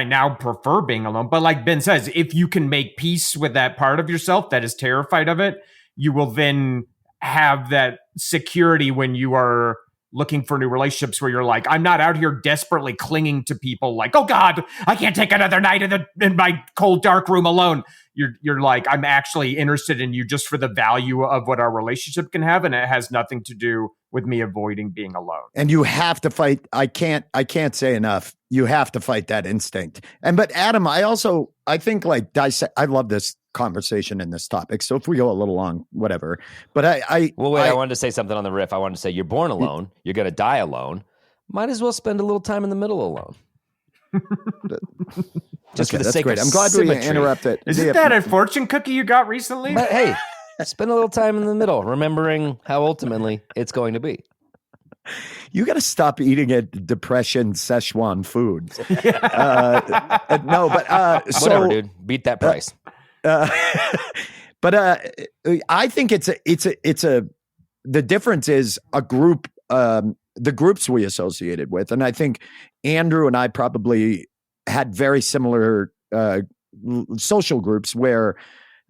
now prefer being alone, but like Ben says, if you can make peace with that part of yourself that is terrified of it, you will then have that security when you are looking for new relationships where you're like, I'm not out here desperately clinging to people like, oh God, I can't take another night in my cold, dark room alone. You're like, I'm actually interested in you just for the value of what our relationship can have. And it has nothing to do with me avoiding being alone. And you have to fight. I can't say enough. You have to fight that instinct. But Adam, I think like dissect. I love this conversation in this topic. So if we go a little long, whatever. But I wanted to say something on the riff. I wanted to say you're born alone. You're going to die alone. Might as well spend a little time in the middle alone. Just for the sake of I'm glad symmetry. we interrupted. Isn't that a fortune cookie you got recently? But hey, spend a little time in the middle, remembering how ultimately it's going to be. You got to stop eating at depression Szechuan food. No, but whatever, dude. Beat that price. But I think the difference is a group, the groups we associated with. And I think Andrew and I probably had very similar social groups where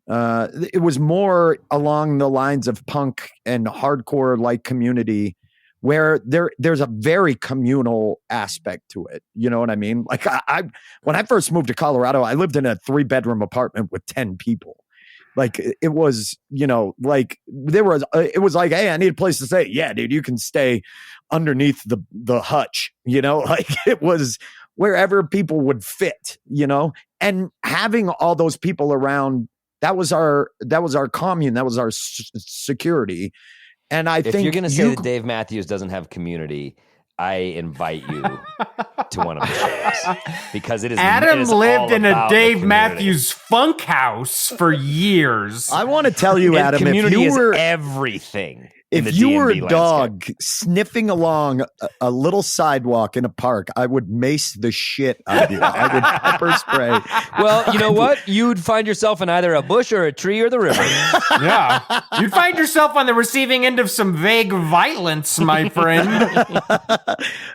it was more along the lines of punk and hardcore like community where there's a very communal aspect to it. You know what I mean? Like when I first moved to Colorado, I lived in a 3-bedroom apartment with 10 people. Like it was, like it was like, hey, I need a place to stay. Yeah, dude, you can stay underneath the hutch, like it was wherever people would fit, and having all those people around, that was our commune. That was our security. And I think if you're going to say that Dave Matthews doesn't have community, I invite you to one of the shows because it is. Adam lived in a Dave Matthews funk house for years. I want to tell you, Adam, community if you were is everything. in If the you were a DMV dog sniffing along a little sidewalk in a park, I would mace the shit out of you. I would pepper spray. Well, you know what? You'd find yourself in either a bush or a tree or the river. Yeah. You'd find yourself on the receiving end of some vague violence, my friend.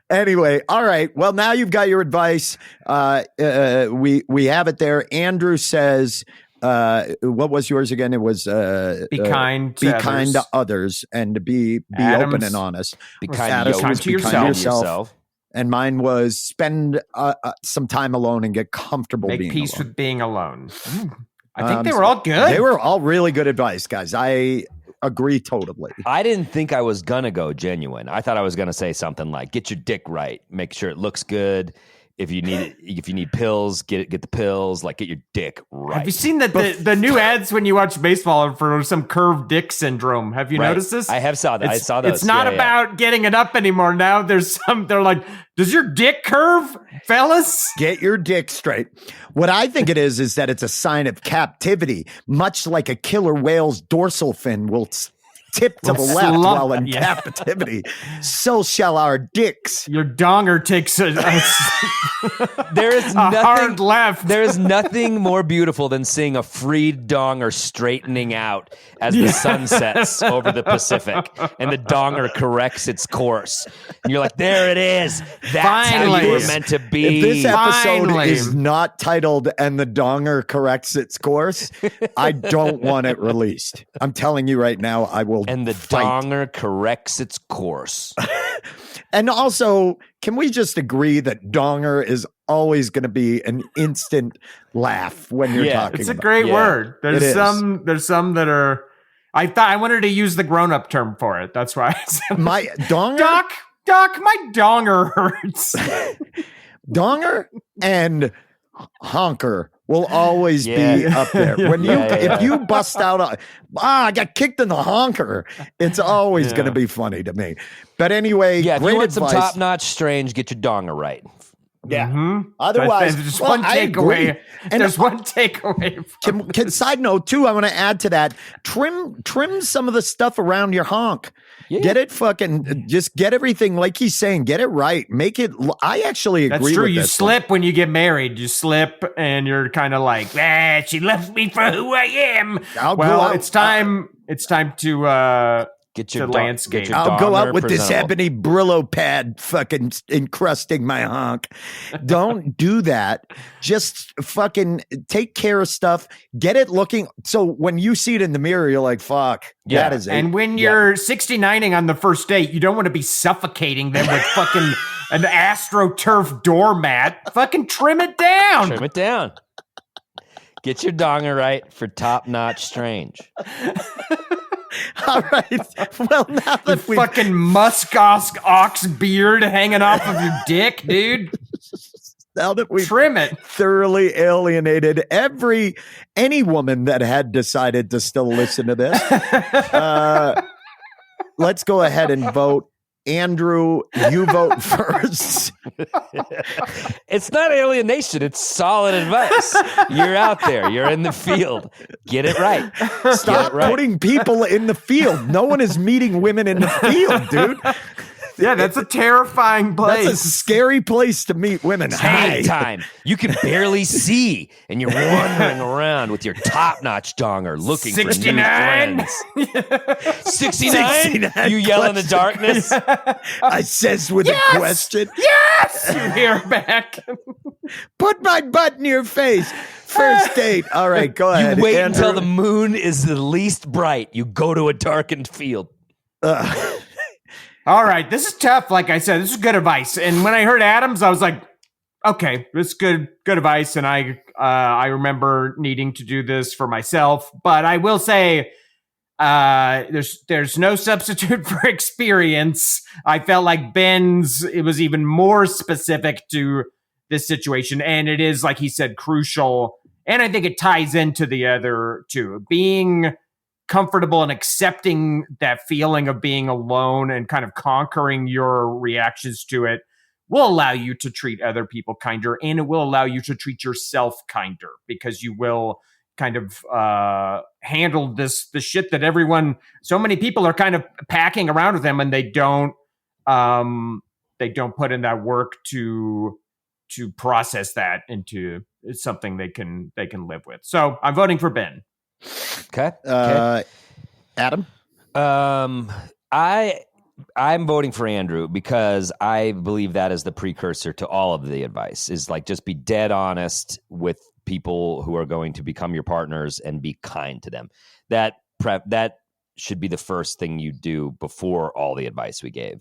Anyway, all right. Well, now you've got your advice. We have it there. Andrew says, what was yours again? It was Be kind to be others. kind to others and to be Adam's- open and honest. Be kind Adam's to yourself. was Be kind to yourself. And mine was spend some time alone and get comfortable Make being peace alone. with being alone. I think they were all good. They were all really good advice, guys. I agree totally. I didn't think I was gonna go genuine. I thought I was gonna say something like, "Get your dick right. Make sure it looks good. If you need pills, get the pills. Like, get your dick right." Have you seen the new ads when you watch baseball for some curved dick syndrome? Have you Right. noticed this? I have saw that. I saw those. It's not Yeah, yeah. about getting it up anymore. Now they're like, does your dick curve, fellas? Get your dick straight. What I think it is that it's a sign of captivity, much like a killer whale's dorsal fin will tip to the left slump, while in yeah. captivity. So shall our dicks. Your donger takes a There is hard nothing. left. There is nothing more beautiful than seeing a freed donger straightening out as the sun sets over the Pacific, and the donger corrects its course. And you're like, "There it is. That's how Finally. you were meant to be." If this episode Finally. is not titled "And the Donger Corrects Its Course," I don't want it released. I'm telling you right now, I will. and the fight. donger corrects its course. And also, can we just agree that donger is always going to be an instant laugh when you're Yeah, talking It's a about great Yeah, word. it There's is. some that are. I thought I wanted to use the grown-up term for it. That's why I said, my donger. Doc, my donger hurts. Donger and honker will always be Yeah. up there. When you Yeah. if you bust out I got kicked in the honker, it's always Yeah. going to be funny to me. But anyway, Yeah, if great you want some advice. top-notch strange, get your donger right. Yeah. Mhm. Otherwise, there's well, one I agree. takeaway. And There's one takeaway. Can side note too? I want to add to that. Trim some of the stuff around your honk. Yeah. Get it just get everything like he's saying. Get it right. Make it. I actually agree. That's true. With You this slip when you get married. You slip, and you're kind of like, she left me for who I am. I'll go well, out- it's time. It's time to Get your to dong- landscape. get your I'll go donger out with this presentable. ebony Brillo pad fucking encrusting my honk. Don't do that. Just fucking take care of stuff. Get it looking. So when you see it in the mirror, you're like, fuck, Yeah. that is it. And when you're 69ing on the first date, you don't want to be suffocating them with fucking an AstroTurf doormat. Fucking trim it down. Trim it down. Get your donger right for top-notch strange. All right. Well, now that we Fucking muskox ox beard hanging off of your dick, dude. we've Trim it. thoroughly alienated any woman that had decided to still listen to this. Let's go ahead and vote. Andrew, you vote first. It's not alienation. It's solid advice. You're out there. You're in the field. Get it right. Stop Get it right. putting people in the field. No one is meeting women in the field, dude. Yeah, that's a terrifying place. That's a scary place to meet women. Hang Hi. time. You can barely see, and you're wandering around with your top-notch donger looking 69? for new friends. 69? 69 You yell in the darkness. I says with a question. Yes! You hear back. Put my butt in your face. First date. All right, go You ahead. wait Andrew. until the moon is the least bright. You go to a darkened field. All right, this is tough. Like I said, this is good advice. And when I heard Adams, I was like, okay, this is good advice. And I remember needing to do this for myself. But I will say, there's no substitute for experience. I felt like Ben's, it was even more specific to this situation. And it is, like he said, crucial. And I think it ties into the other two. Being comfortable and accepting that feeling of being alone and kind of conquering your reactions to it will allow you to treat other people kinder, and it will allow you to treat yourself kinder, because you will kind of handled the shit that so many people are kind of packing around with him, and they don't put in that work to process that into something they can live with. So I'm voting for Ben. Okay. Adam? I'm voting for Andrew because I believe that is the precursor to all of the advice, is like just be dead honest with people who are going to become your partners and be kind to them. That should be the first thing you do before all the advice we gave.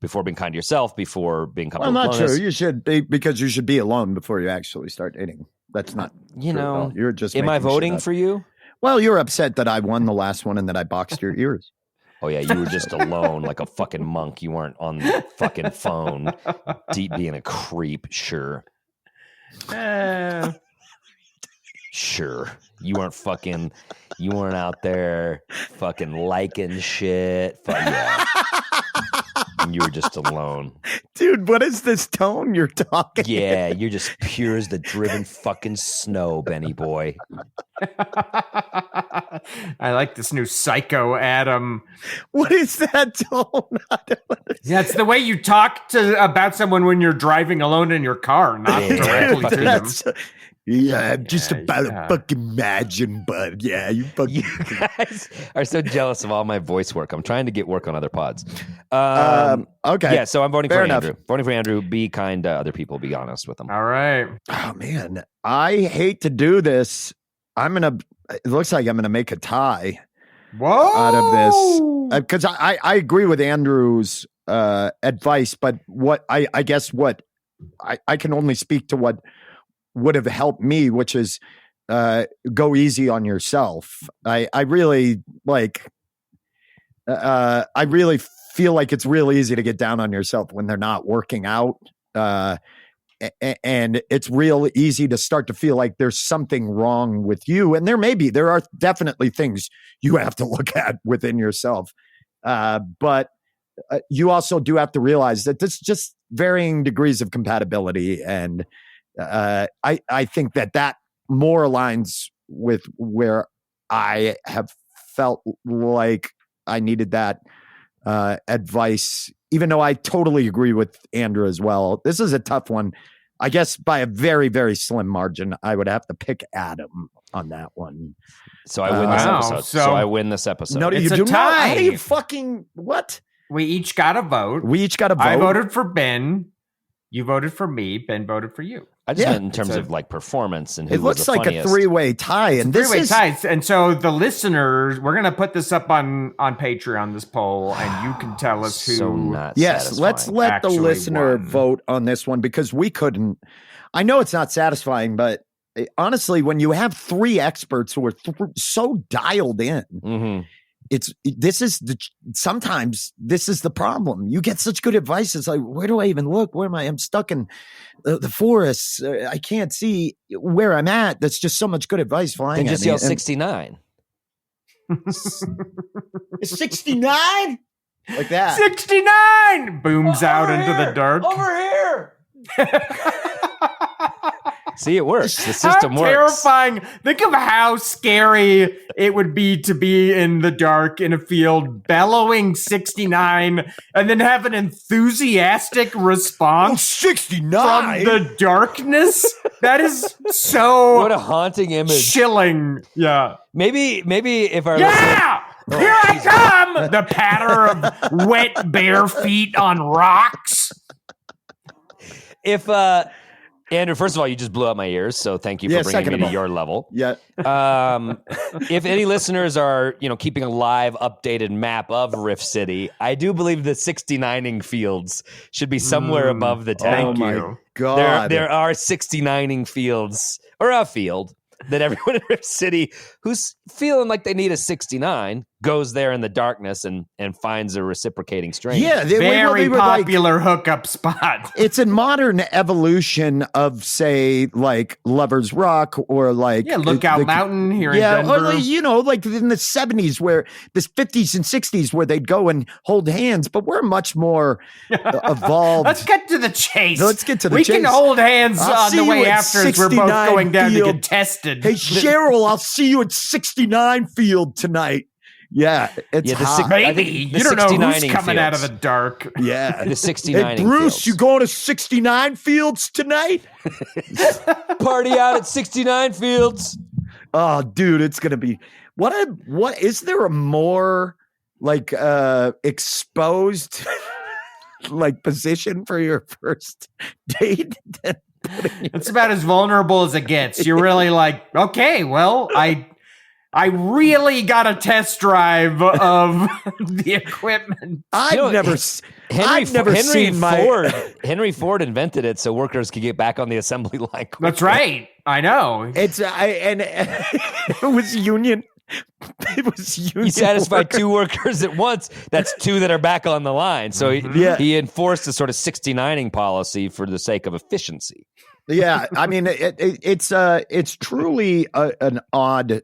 Before being kind to yourself, before being comfortable. Well, I'm not sure. You should be, because you should be alone before you actually start dating. That's not true at all. You're just am I making voting shit up. for you? Well, you're upset that I won the last one and that I boxed your ears. Oh, yeah, you were just alone like a fucking monk. You weren't on the fucking phone being a creep, sure. Sure. You weren't out there fucking liking shit. Yeah. And you were just alone. Dude, what is this tone you're talking? Yeah, you're just pure as the driven fucking snow, Benny boy. I like this new Psycho Adam. What is that tone? Yeah, it's the way you talk about someone when you're driving alone in your car, not directly to them. Yeah, I'm just about to fucking imagine, bud. Yeah, you guys are so jealous of all my voice work. I'm trying to get work on other pods. Okay. Yeah, so I'm voting Fair for enough. Andrew. Voting for Andrew. Be kind to other people. Be honest with them. All right. Oh, man. I hate to do this. It looks like I'm going to make a tie out of this. Because I agree with Andrew's advice, but I guess I can only speak to what would have helped me, which is go easy on yourself. I really feel like it's real easy to get down on yourself when they're not working out. And it's real easy to start to feel like there's something wrong with you. And there are definitely things you have to look at within yourself. But you also do have to realize that there's just varying degrees of compatibility. And I think that more aligns with where I have felt like I needed that advice, even though I totally agree with Andrew as well. This is a tough one. I guess by a very, very slim margin, I would have to pick Adam on that one. So I win this episode. So I win this episode. No, It's you a do tie. not. How do you fucking what? We each got a vote. I I voted for Ben. You voted for me. Ben voted for you. I just meant in terms of like performance and who It was looks the like funniest. a three-way tie, and this Three-way is ties. And so the listeners, we're going to put this up on Patreon, this poll, and you can tell us who. So not yes. satisfying. Let's let the actually listener won. vote on this one because we couldn't. I know it's not satisfying, but honestly, when you have three experts who are so dialed in, Mhm. sometimes this is the problem. You get such good advice. It's like, where do I even look? Where am I? I'm stuck in the forest. I can't see where I'm at. That's just so much good advice flying Then at just me. yell And 69. it's 69 like that. 69 booms out into the dark. Over here. See, it works. The How system works. terrifying. Think of how scary it would be to be in the dark in a field bellowing 69 and then have an enthusiastic response 69 from the darkness. That is so What a haunting image. chilling. Yeah. Maybe if our Yeah! Here I come! The patter of wet bare feet on rocks. if Andrew, first of all, you just blew out my ears, so thank you for bringing second me of to all. your level. Yeah. If any listeners are, keeping a live, updated map of Rift City, I do believe the 69ing fields should be somewhere above the 10. Thank my you. God. There are 69ing fields, or a field, that everyone in Rift City who's feeling like they need a 69 goes there in the darkness and finds a reciprocating stranger. Yeah, Very were like, popular hookup spot. it's a modern evolution of, say, like Lover's Rock or like Lookout Mountain here in Denver. or like, like in the 70s where the 50s and 60s where they'd go and hold hands, but we're much more evolved. Let's get to the chase. Let's get to the we chase. We can hold hands I'll on see the you way at after as we're both 69 going down to Field. get tested. Hey, Cheryl, I'll see you at 69 Field tonight. Yeah, it's hot. Baby, you don't know who's coming out of the dark. Yeah. The 69 Hey, Bruce, fields. you going to 69 Fields tonight? Party out at 69 Fields. Oh, dude, it's going to be what is there a more like exposed like position for your first date than It's about as vulnerable as it gets. You're really like, okay, well, I really got a test drive of the equipment. I've never seen Henry Ford invented it so workers could get back on the assembly line quickly. That's right. I know. And it was union. It was union. He satisfied workers. 2 workers at once. That's 2 that are back on the line. So he enforced a sort of 69ing policy for the sake of efficiency. Yeah, I mean it's truly an odd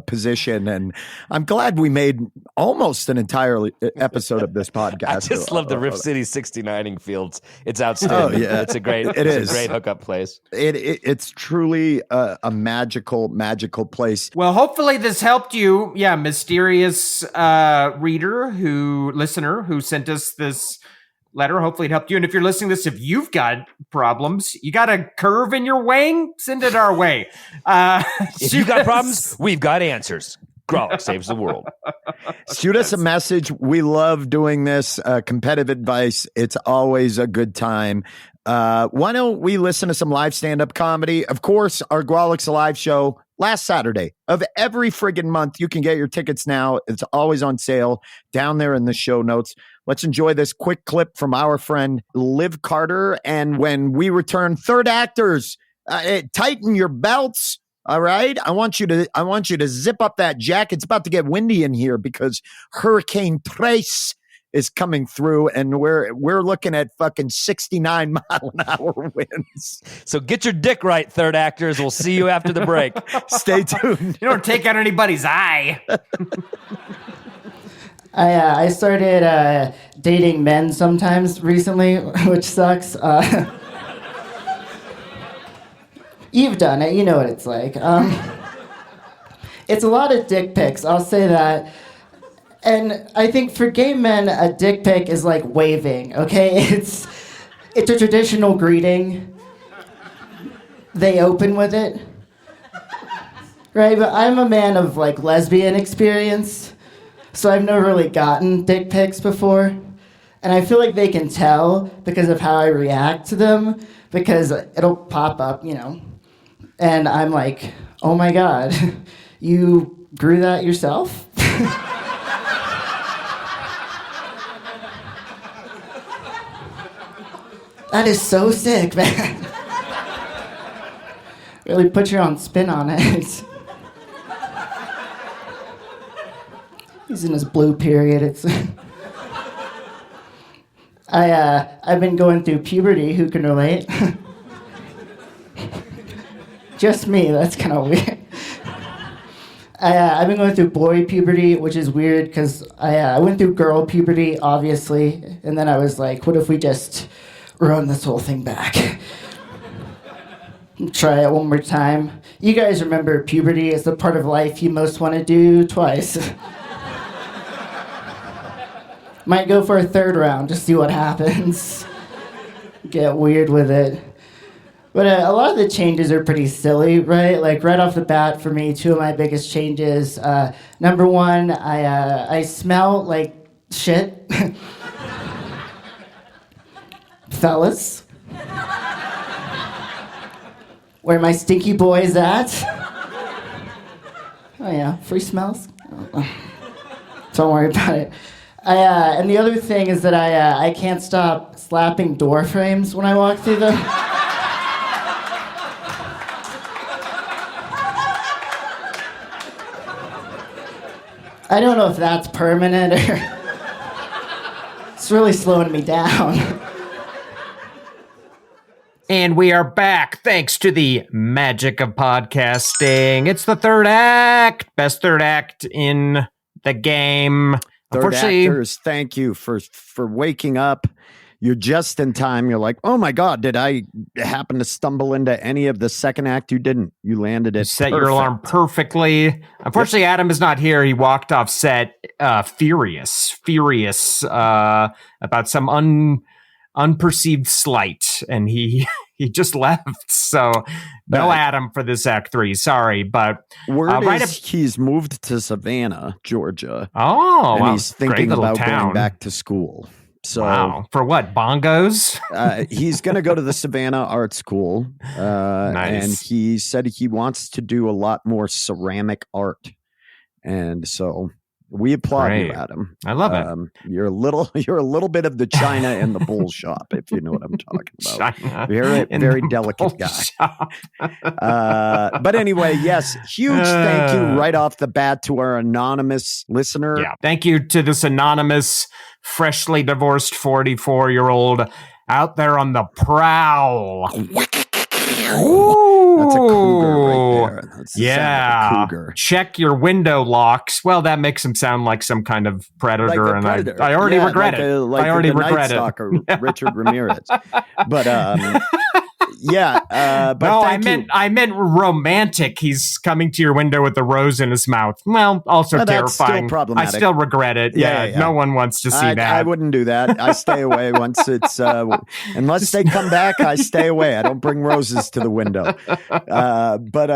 position, and I'm glad we made almost an entire episode of this podcast. I just love the Rift City 69ing fields. It's outstanding. Oh, yeah. It's a great a great hookup place. It's truly a magical place. Well, hopefully this helped you. Yeah, mysterious listener who sent us this letter. Hopefully it helped you. And if you're listening to this, if you've got problems, you got a curve in your wang, send it our way. If you've got problems, we've got answers. Grawlix saves the world. Shoot us a message. We love doing this. Competitive advice. It's always a good time. Why don't we listen to some live stand-up comedy? Of course, our Grawlix live show last Saturday of every friggin' month. You can get your tickets now. It's always on sale down there in the show notes. Let's enjoy this quick clip from our friend Liv Carter. And when we return, third actors, tighten your belts. All right. I want you to zip up that jacket. It's about to get windy in here because Hurricane Trace is coming through, and we're looking at fucking 69 mile an hour winds. So get your dick right, third actors. We'll see you after the break. Stay tuned. You don't take out anybody's eye. I started dating men sometimes recently, which sucks. You've done it. You know what it's like. It's a lot of dick pics. I'll say that. And I think for gay men, a dick pic is like waving, okay? It's a traditional greeting. They open with it. Right? But I'm a man of like lesbian experience, so I've never really gotten dick pics before. And I feel like they can tell because of how I react to them, because it'll pop up, and I'm like, oh my God, you grew that yourself? That is so sick, man. Really put your own spin on it. He's in his blue period. I've been going through puberty. Who can relate? Just me. That's kind of weird. I've been going through boy puberty, which is weird because I went through girl puberty, obviously, and then I was like, what if we just run this whole thing back? Try it one more time. You guys remember puberty is the part of life you most want to do twice. Might go for a third round, just see what happens. Get weird with it. But a lot of the changes are pretty silly, right? Like right off the bat, for me, 2 of my biggest changes. Number 1, I smell like shit. Fellas. Where my stinky boys at? Oh yeah, free smells. Don't worry about it. And the other thing is that I can't stop slapping door frames when I walk through them. I don't know if that's permanent or it's really slowing me down. And we are back thanks to the magic of podcasting. It's the third act. Best third act in the game. Third actors, thank you for waking up. You're just in time. You're like, oh my God, did I happen to stumble into any of the second act? You didn't. You landed it. Set your alarm perfectly. Unfortunately, Adam is not here. He walked off set furious about some unperceived slight, and he just left. So no Adam for this act 3. Sorry, but word is he's moved to Savannah, Georgia. Oh, and wow. he's thinking about town. going back to school. So, wow. For what? Bongos? He's going to go to the Savannah Art School. Nice. And he said he wants to do a lot more ceramic art. And so we applaud you, Adam. I love it. You're a little bit of the China in the bull shop, if you know what I'm talking about. China You're a very delicate guy. But anyway, yes, huge thank you right off the bat to our anonymous listener. Yeah, thank you to this anonymous, freshly divorced 44-year-old out there on the prowl. Ooh. That's a cougar right there. That's the yeah. sound of a cougar. Check your window locks. Well, that makes him sound like some kind of predator, Like and predator. I already regret it. Like I already the regret Night it. Stalker, Richard Ramirez. But yeah. But no, thank I meant romantic. He's coming to your window with a rose in his mouth. Well, also Well, that's still terrifying. problematic. I still regret it. Yeah, no one wants to see that. I wouldn't do that. I stay away once it's unless they come back. I stay away. I don't bring roses to the window. But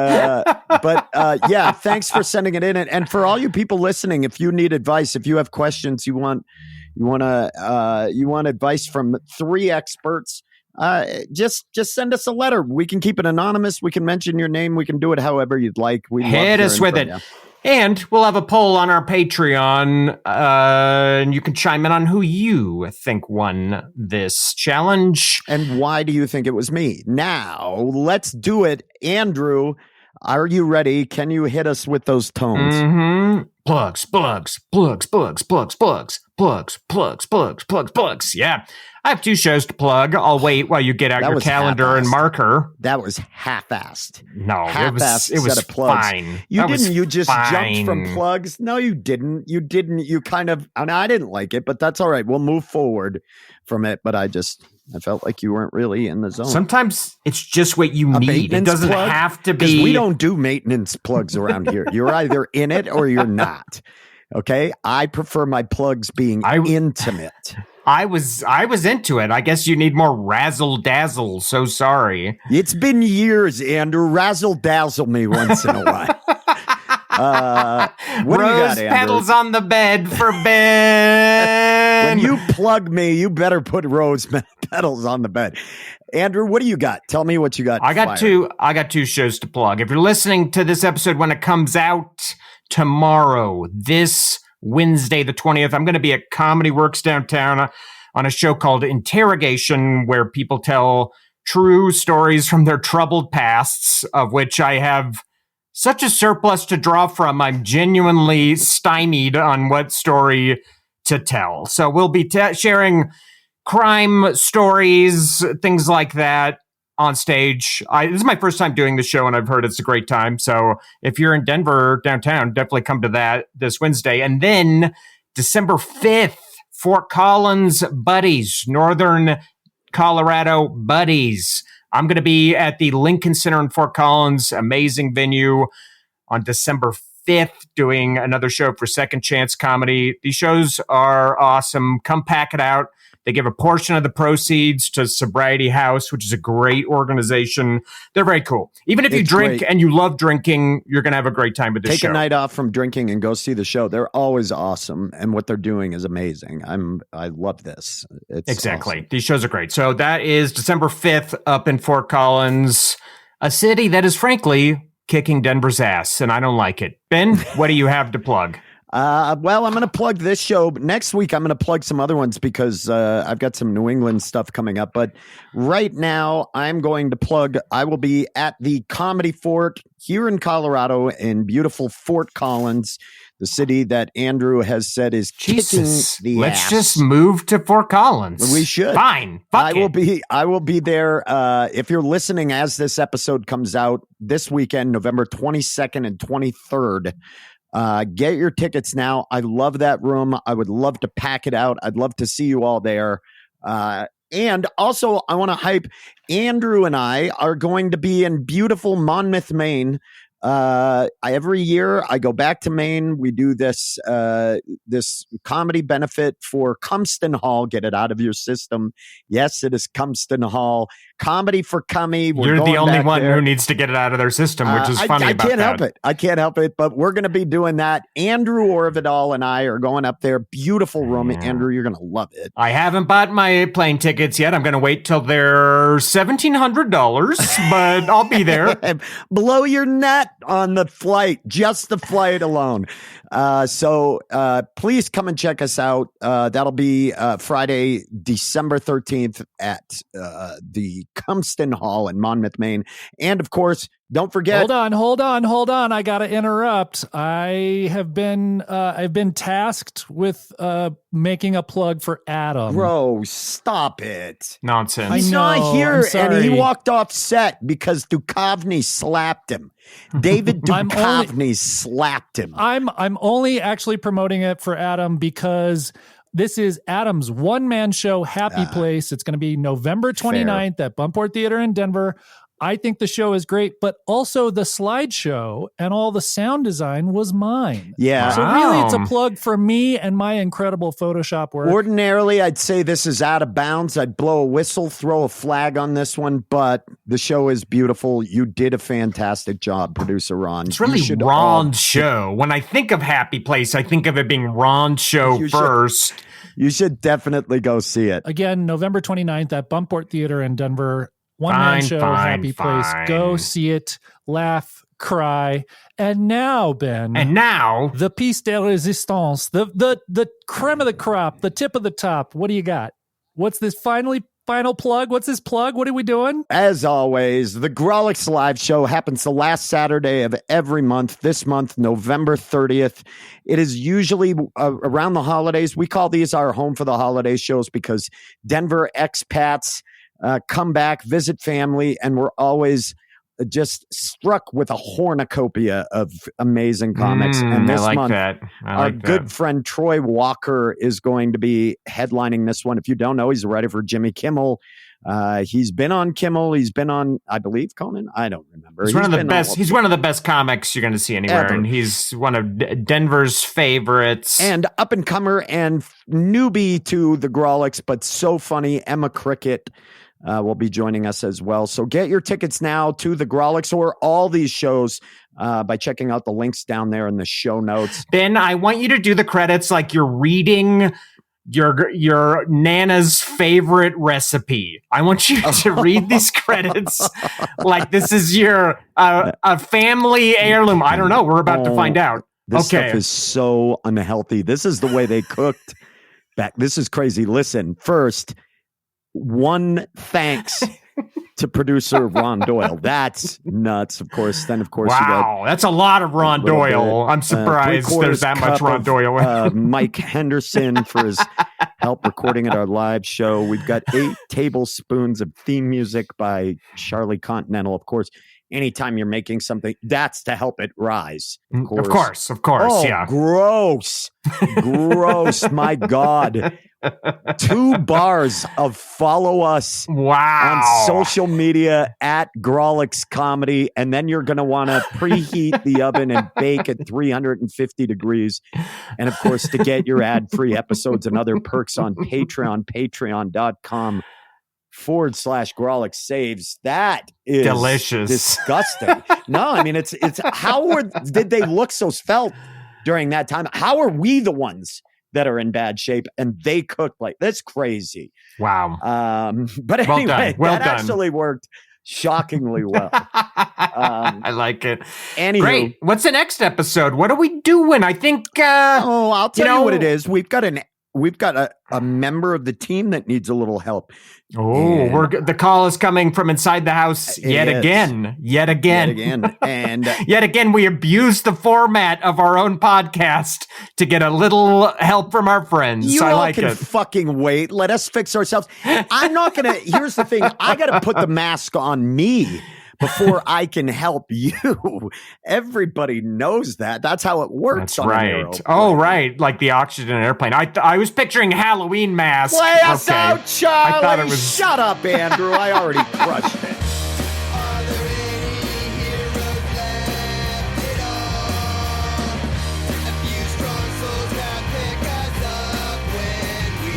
yeah, thanks for sending it in, and for all you people listening, if you need advice, if you have questions, you want advice from 3 experts. Just send us a letter. We can keep it anonymous. We can mention your name. We can do it however you'd like. We hit us with it. And we'll have a poll on our Patreon, and you can chime in on who you think won this challenge. And why do you think it was me? Now, let's do it. Andrew, are you ready? Can you hit us with those tones? Mm-hmm. Plugs. Yeah. I have 2 shows to plug. I'll wait while you get out your calendar and marker. That was half-assed. No, half-assed it was set of plugs. fine. You didn't. You just fine. jumped from plugs. No, you didn't. You didn't. You kind of. And I didn't like it, but that's all right. We'll move forward from it. But I felt like you weren't really in the zone. Sometimes it's just what you need. It doesn't have to be. Because we don't do maintenance plugs around here. You're either in it or you're not. Okay, I prefer my plugs being intimate. I was into it. I guess you need more razzle dazzle. So sorry. It's been years, Andrew. Razzle dazzle me once in a while. What do you got, Andrew? Petals on the bed for Ben. When you plug me, you better put rose petals on the bed. Andrew, what do you got? Tell me what you got. I got 2 shows to plug. If you're listening to this episode when it comes out tomorrow, this Wednesday, the 20th, I'm going to be at Comedy Works downtown on a show called Interrogation, where people tell true stories from their troubled pasts, of which I have such a surplus to draw from. I'm genuinely stymied on what story to tell. So we'll be sharing crime stories, things like that on stage. This is my first time doing the show, and I've heard it's a great time. So if you're in Denver downtown, definitely come to that this Wednesday. And then December 5th, Fort Collins Buddies, Northern Colorado Buddies. I'm going to be at the Lincoln Center in Fort Collins, amazing venue, on December 5th, doing another show for Second Chance Comedy. These shows are awesome. Come pack it out. They give a portion of the proceeds to Sobriety House, which is a great organization. They're very cool. Even if you drink and you love drinking, you're going to have a great time with this show. Take a night off from drinking and go see the show. They're always awesome, and what they're doing is amazing. I love this. It's exactly. Awesome. These shows are great. So that is December 5th up in Fort Collins, a city that is frankly kicking Denver's ass, and I don't like it. Ben, what do you have to plug? Well, I'm going to plug this show. Next week, I'm going to plug some other ones because I've got some New England stuff coming up. But right now, I'm going to plug, I will be at the Comedy Fort here in Colorado in beautiful Fort Collins. the city that Andrew has said is Jesus, kicking the let's ass. just move to Fort Collins. We should. Fine. Fuck it. I will be there. If you're listening as this episode comes out this weekend, November 22nd and 23rd, get your tickets now. I love that room. I would love to pack it out. I'd love to see you all there. And also, I want to hype. Andrew and I are going to be in beautiful Monmouth, Maine. Every year I go back to Maine. We do this comedy benefit for Cumston Hall. Get it out of your system. Yes, it is Cumston Hall. Comedy for Cummy. You're the only one who needs to get it out of their system, which is funny. I can't help it. I can't help it. But we're going to be doing that. Andrew Orvidal and I are going up there. Beautiful room. Andrew, you're going to love it. I haven't bought my plane tickets yet. I'm going to wait till they're $1,700, but I'll be there. Blow your nut on the flight, just the flight alone. So please come and check us out. That'll be Friday, December 13th at the Cumston Hall in Monmouth, Maine. And of course, don't forget. Hold on. I got to interrupt. I've been tasked with making a plug for Adam. Bro, stop it. Nonsense. He's I know, not here, I'm sorry. and he walked off set because Duchovny slapped him. David Duchovny slapped him. I'm only actually promoting it for Adam because this is Adam's one-man show, Happy Place. It's going to be November 29th at Bumport Theater in Denver. I think the show is great, but also the slideshow and all the sound design was mine. Yeah. So really, it's a plug for me and my incredible Photoshop work. Ordinarily, I'd say this is out of bounds. I'd blow a whistle, throw a flag on this one, but the show is beautiful. You did a fantastic job, producer Ron. It's really Ron's show. When I think of Happy Place, I think of it being Ron's show first. You should definitely go see it. Again, November 29th at Bumport Theater in Denver. One-man show, Happy Place. Go see it, laugh, cry. And now, Ben. The piece de resistance, the creme of the crop, the tip of the top. What do you got? What's this final plug? What's this plug? What are we doing? As always, the Grawlix live show happens the last Saturday of every month. This month, November 30th. It is usually around the holidays. We call these our home for the holiday shows because Denver expats come back, visit family, and we're always just struck with a cornucopia of amazing comics. And this month, our good friend Troy Walker is going to be headlining this one. If you don't know, he's a writer for Jimmy Kimmel. He's been on Kimmel. He's been on, I believe, Conan. I don't remember. He's one of the best. He's one of the best comics you're going to see anywhere, and he's one of Denver's favorites. And up and comer and newbie to the Grawlix, but so funny, Emma Cricket. Will be joining us as well. So get your tickets now to the Grawlix or all these shows by checking out the links down there in the show notes. Ben, I want you to do the credits like you're reading your Nana's favorite recipe. I want you to read these credits like this is your a family heirloom. I don't know. We're about to find out. This stuff is so unhealthy. This is the way they cooked back. This is crazy. Listen, first, one thanks to producer Ron Doyle. That's nuts, of course. Then, of course, you got that's a lot of Ron Doyle. I'm surprised there's that much Ron Doyle. Mike Henderson for his help recording at our live show. We've got 8 tablespoons of theme music by Charlie Continental. Of course, anytime you're making something, that's to help it rise. Of course. Oh, yeah. Gross. My God. 2 bars of follow us on social media at Grawlix Comedy, and then you're going to want to preheat the oven and bake at 350 degrees. And of course, to get your ad-free episodes and other perks on Patreon, patreon.com/Grawlix Saves. That is delicious. Disgusting. No, I mean, it's how did they look so svelte during that time? How are we the ones that are in bad shape and they cook like that's crazy? Wow. But anyway, that actually worked shockingly well. I like it. Anywho, great. What's the next episode? What are we doing? I think I'll tell you what it is. We've got an we've got a member of the team that needs a little help. Oh, the call is coming from inside the house yet again. And yet again, we abused the format of our own podcast to get a little help from our friends. You I all like can it. fucking wait. Let us fix ourselves. I'm not going to. Here's the thing. I got to put the mask on me before I can help you. Everybody knows that. That's how it works. That's on an right. airplane. Oh, right. Like the oxygen in an airplane. I was picturing Halloween mask. Play us Okay. out, Charlie. I thought it was. Shut up, Andrew. I already crushed it. Are there any heroes left at all? A few strong souls that pick us up when we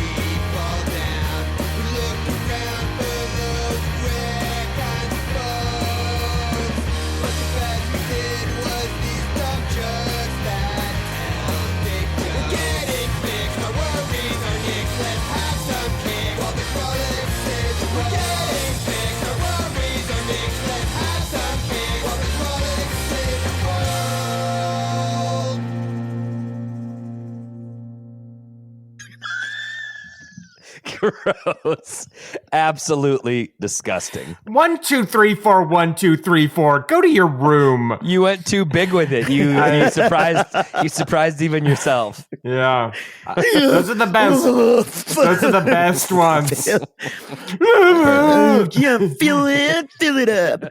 fall down. We looked around for those rare kinds of folks, but the best we did was these dumb jokes that tell big jokes. We're getting fixed, our worries are nixed. Let's have some kick while the Grawlix says we're getting fixed, our worries are nixed. Let's have some kick while the Grawlix says the world. Gross. Absolutely disgusting. 1, 2, 3, 4, 1, 2, 3, 4. Go to your room. You went too big with it. You surprised even yourself. Yeah. Those are the best. Those are the best ones. Yeah, fill it up.